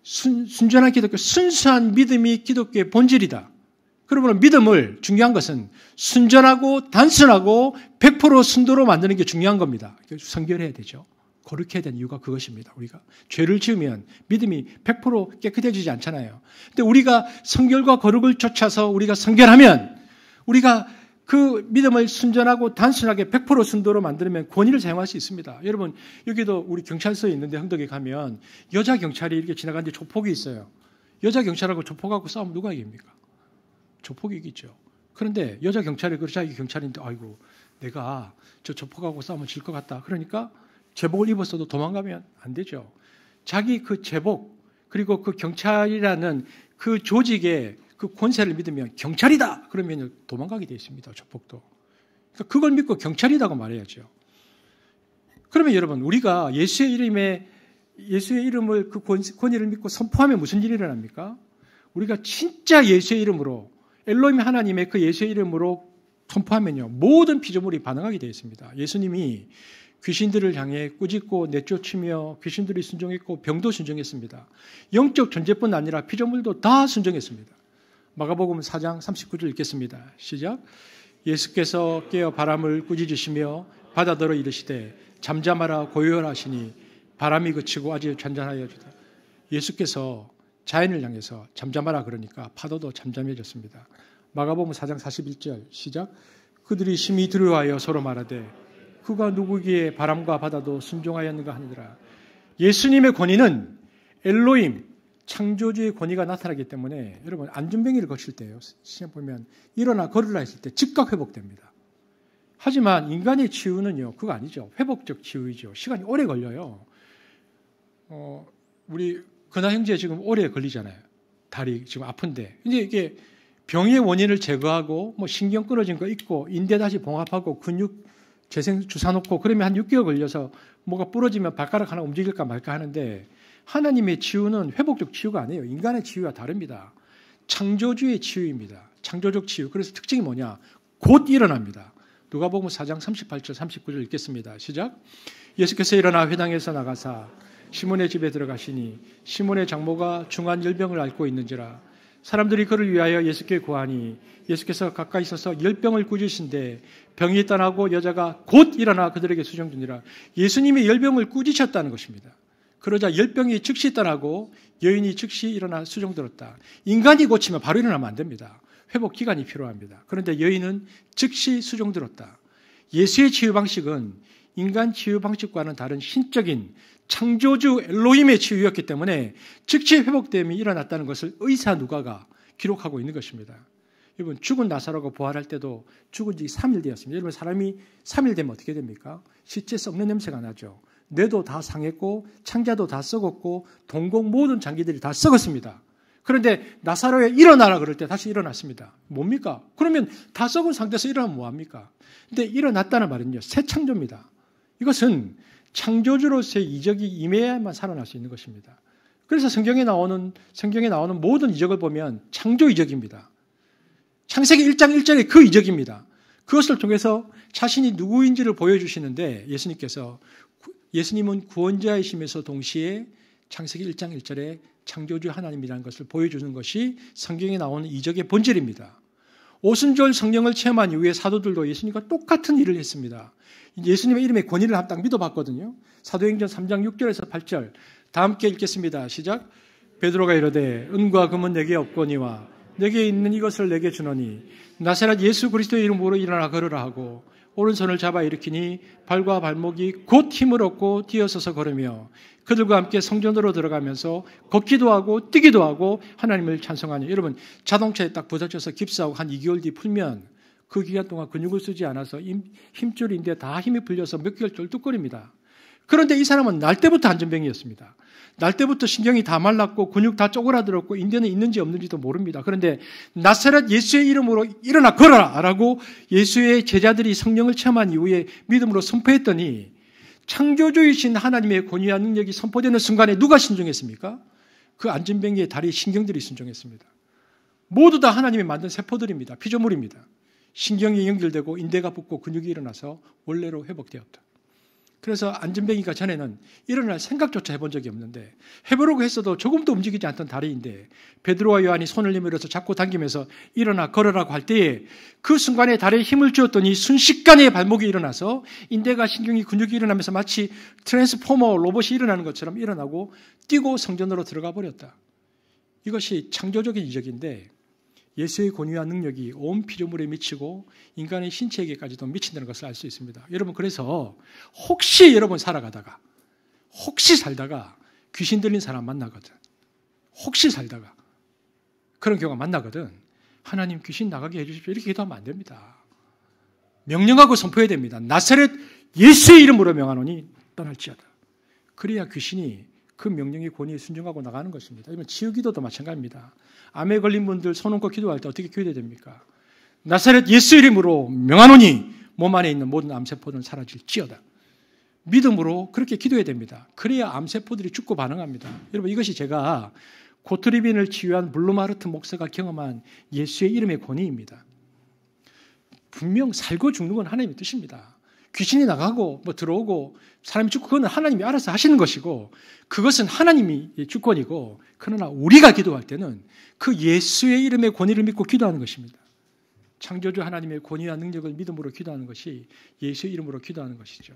순전한 기독교, 순수한 믿음이 기독교의 본질이다. 그러므로 믿음을 중요한 것은 순전하고 단순하고 100% 순도로 만드는 게 중요한 겁니다. 성결해야 되죠. 거룩해야 되는 이유가 그것입니다. 우리가 죄를 지으면 믿음이 100% 깨끗해지지 않잖아요. 근데 우리가 성결과 거룩을 쫓아서 우리가 성결하면 우리가 그 믿음을 순전하고 단순하게 100% 순도로 만들면 권위를 사용할 수 있습니다. 여러분 여기도 우리 경찰서에 있는데 흥덕에 가면 여자 경찰이 이렇게 지나가는데 조폭이 있어요. 여자 경찰하고 조폭하고 싸우면 누가 이깁니까? 조폭이 이기죠. 그런데 여자 경찰이 자기 경찰인데 아이고 내가 저 조폭하고 싸우면 질 것 같다. 그러니까 제복을 입었어도 도망가면 안 되죠. 자기 그 제복 그리고 그 경찰이라는 그 조직의 그 권세를 믿으면 경찰이다. 그러면 도망가게 돼 있습니다. 조폭도. 그러니까 그걸 믿고 경찰이라고 말해야죠. 그러면 여러분 우리가 예수의 이름을 그 권위를 믿고 선포하면 무슨 일이 일어납니까? 우리가 진짜 예수의 이름으로 엘로힘 하나님의 그 예수의 이름으로 선포하면요 모든 피조물이 반응하게 되어 있습니다. 예수님이 귀신들을 향해 꾸짖고 내쫓으며 귀신들이 순종했고 병도 순종했습니다. 영적 존재뿐 아니라 피조물도 다 순종했습니다. 마가복음 4장 39절 읽겠습니다. 시작. 예수께서 깨어 바람을 꾸짖으시며 바다더러 이르시되 잠잠하라 고요하라 하시니 바람이 그치고 아주 잔잔하여지다. 예수께서 자연을 향해서 잠잠하라 그러니까 파도도 잠잠해졌습니다. 마가복음 4장 41절 시작. 그들이 심히 두려워하여 서로 말하되 그가 누구기에 바람과 바다도 순종하였는가 하느니라. 예수님의 권위는 엘로힘 창조주의 권위가 나타나기 때문에 여러분 안전뱅이를 거칠 때요. 시험 보면 일어나 걸으라 했을 때 즉각 회복됩니다. 하지만 인간의 치유는요. 그거 아니죠. 회복적 치유이죠. 시간이 오래 걸려요. 우리 근하 형제 지금 오래 걸리잖아요. 다리 지금 아픈데. 이제 이게 병의 원인을 제거하고 뭐 신경 끊어진 거 있고 인대 다시 봉합하고 근육 재생 주사 놓고 그러면 한 6개월 걸려서 뭐가 부러지면 발가락 하나 움직일까 말까 하는데 하나님의 치유는 회복적 치유가 아니에요. 인간의 치유와 다릅니다. 창조주의 치유입니다. 창조적 치유. 그래서 특징이 뭐냐? 곧 일어납니다. 누가복음 4장 38절 39절 읽겠습니다. 시작. 예수께서 일어나 회당에서 나가사 시몬의 집에 들어가시니 시몬의 장모가 중한 열병을 앓고 있는지라. 사람들이 그를 위하여 예수께 구하니 예수께서 가까이 서서 열병을 꾸짖으신데 병이 떠나고 여자가 곧 일어나 그들에게 수종드니라. 예수님이 열병을 꾸짖으셨다는 것입니다. 그러자 열병이 즉시 떠나고 여인이 즉시 일어나 수종들었다. 인간이 고치면 바로 일어나면 안 됩니다. 회복 기간이 필요합니다. 그런데 여인은 즉시 수종들었다. 예수의 치유 방식은 인간 치유 방식과는 다른 신적인 창조주 엘로힘의 치유였기 때문에 즉시 회복됨이 일어났다는 것을 의사 누가가 기록하고 있는 것입니다. 여러분 죽은 나사로가 부활할 때도 죽은 지 3일 되었습니다. 여러분 사람이 3일 되면 어떻게 됩니까? 시체 썩는 냄새가 나죠. 뇌도 다 상했고 창자도 다 썩었고 동공 모든 장기들이 다 썩었습니다. 그런데 나사로에 일어나라 그럴 때 다시 일어났습니다. 뭡니까? 그러면 다 썩은 상태에서 일어나면 뭐합니까? 근데 일어났다는 말은요. 새 창조입니다. 이것은 창조주로서의 이적이 임해야만 살아날 수 있는 것입니다. 그래서 성경에 나오는 모든 이적을 보면 창조 이적입니다. 창세기 1장 1절에 그 이적입니다. 그것을 통해서 자신이 누구인지를 보여주시는데 예수님은 구원자이시면서 동시에 창세기 1장 1절에 창조주 하나님이라는 것을 보여주는 것이 성경에 나오는 이적의 본질입니다. 오순절 성령을 체험한 이후에 사도들도 예수님과 똑같은 일을 했습니다. 예수님의 이름에 권위를 딱 믿어봤거든요. 사도행전 3장 6절에서 8절 다 함께 읽겠습니다. 시작. 베드로가 이르되 은과 금은 내게 없거니와 내게 있는 이것을 내게 주노니 나사렛 예수 그리스도의 이름으로 일어나 걸으라 하고 오른손을 잡아 일으키니 발과 발목이 곧 힘을 얻고 뛰어서서 걸으며 그들과 함께 성전으로 들어가면서 걷기도 하고 뛰기도 하고 하나님을 찬송하니. 여러분 자동차에 딱 부딪혀서 깁스하고 한 2개월 뒤 풀면 그 기간 동안 근육을 쓰지 않아서 힘줄인데 다 힘이 풀려서 몇 개월 쫄뚝거립니다. 그런데 이 사람은 날 때부터 안전병이었습니다. 날 때부터 신경이 다 말랐고 근육 다 쪼그라들었고 인대는 있는지 없는지도 모릅니다. 그런데 나사렛 예수의 이름으로 일어나 걸어라 라고 예수의 제자들이 성령을 체험한 이후에 믿음으로 선포했더니 창조주이신 하나님의 권위와 능력이 선포되는 순간에 누가 순종했습니까? 그 안전병이의 다리 신경들이 순종했습니다. 모두 다 하나님이 만든 세포들입니다. 피조물입니다. 신경이 연결되고 인대가 붙고 근육이 일어나서 원래로 회복되었다. 그래서 안전뱅이가 전에는 일어날 생각조차 해본 적이 없는데 해보려고 했어도 조금도 움직이지 않던 다리인데 베드로와 요한이 손을 내밀어서 잡고 당기면서 일어나 걸으라고 할 때에 그 순간에 다리에 힘을 주었더니 순식간에 발목이 일어나서 인대가 신경이 근육이 일어나면서 마치 트랜스포머 로봇이 일어나는 것처럼 일어나고 뛰고 성전으로 들어가 버렸다. 이것이 창조적인 이적인데 예수의 권위와 능력이 온 피조물에 미치고 인간의 신체에게까지도 미친다는 것을 알 수 있습니다. 여러분 그래서 혹시 여러분 살다가 귀신 들린 사람 만나거든. 혹시 살다가 그런 경우가 만나거든. 하나님 귀신 나가게 해주십시오. 이렇게 기도하면 안 됩니다. 명령하고 선포해야 됩니다. 나사렛 예수의 이름으로 명하노니 떠날지어다. 그래야 귀신이 그 명령의 권위에 순종하고 나가는 것입니다. 이번 치유기도도 마찬가지입니다. 암에 걸린 분들 손 얹고 기도할 때 어떻게 기도해야 됩니까? 나사렛 예수 이름으로 명하노니 몸 안에 있는 모든 암세포들은 사라질지어다. 믿음으로 그렇게 기도해야 됩니다. 그래야 암세포들이 죽고 반응합니다. 여러분, 이것이 제가 고트리빈을 치유한 블루마르트 목사가 경험한 예수의 이름의 권위입니다. 분명 살고 죽는 건 하나님의 뜻입니다. 귀신이 나가고 들어오고 사람이 죽고 그건 하나님이 알아서 하시는 것이고 그것은 하나님이 주권이고, 그러나 우리가 기도할 때는 그 예수의 이름의 권위를 믿고 기도하는 것입니다. 창조주 하나님의 권위와 능력을 믿음으로 기도하는 것이 예수의 이름으로 기도하는 것이죠.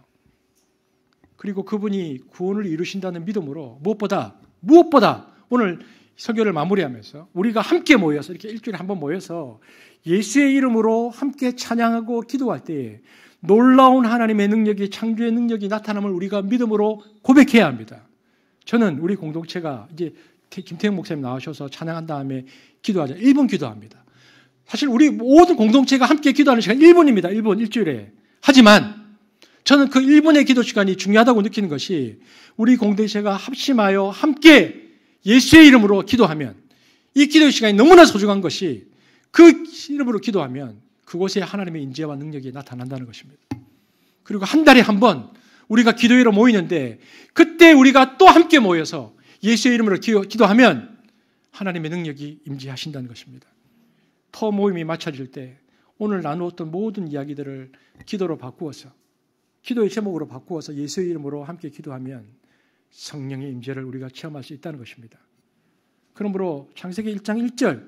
그리고 그분이 구원을 이루신다는 믿음으로 무엇보다 오늘 설교를 마무리하면서 우리가 함께 모여서 이렇게 일주일에 한 번 모여서 예수의 이름으로 함께 찬양하고 기도할 때에 놀라운 하나님의 능력이, 창조의 능력이 나타남을 우리가 믿음으로 고백해야 합니다. 저는 우리 공동체가 이제 김태형 목사님 나오셔서 찬양한 다음에 기도하자. 1분 기도합니다. 사실 우리 모든 공동체가 함께 기도하는 시간 1분입니다. 1분, 일주일에. 하지만 저는 그 1분의 기도 시간이 중요하다고 느끼는 것이 우리 공동체가 합심하여 함께 예수의 이름으로 기도하면, 이 기도 시간이 너무나 소중한 것이 그 이름으로 기도하면 그곳에 하나님의 인재와 능력이 나타난다는 것입니다. 그리고 한 달에 한 번 우리가 기도회로 모이는데 그때 우리가 또 함께 모여서 예수의 이름으로 기도하면 하나님의 능력이 임재하신다는 것입니다. 터 모임이 마쳐질 때 오늘 나누었던 모든 이야기들을 기도로 바꾸어서, 기도의 제목으로 바꾸어서 예수의 이름으로 함께 기도하면 성령의 임재를 우리가 체험할 수 있다는 것입니다. 그러므로 창세기 1장 1절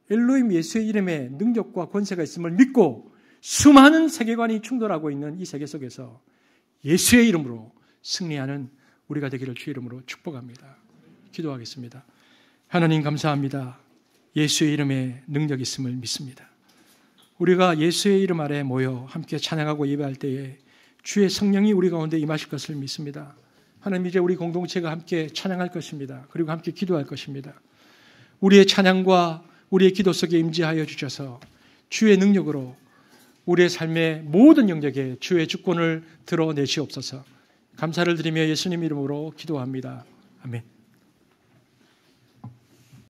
엘로힘 예수의 이름에 능력과 권세가 있음을 믿고 수많은 세계관이 충돌하고 있는 이 세계 속에서 예수의 이름으로 승리하는 우리가 되기를 주의 이름으로 축복합니다. 기도하겠습니다. 하나님 감사합니다. 예수의 이름에 능력이 있음을 믿습니다. 우리가 예수의 이름 아래 모여 함께 찬양하고 예배할 때에 주의 성령이 우리 가운데 임하실 것을 믿습니다. 하나님, 이제 우리 공동체가 함께 찬양할 것입니다. 그리고 함께 기도할 것입니다. 우리의 찬양과 우리의 기도 속에 임재하여 주셔서 주의 능력으로 우리의 삶의 모든 영역에 주의 주권을 드러내시옵소서. 감사를 드리며 예수님 이름으로 기도합니다. 아멘.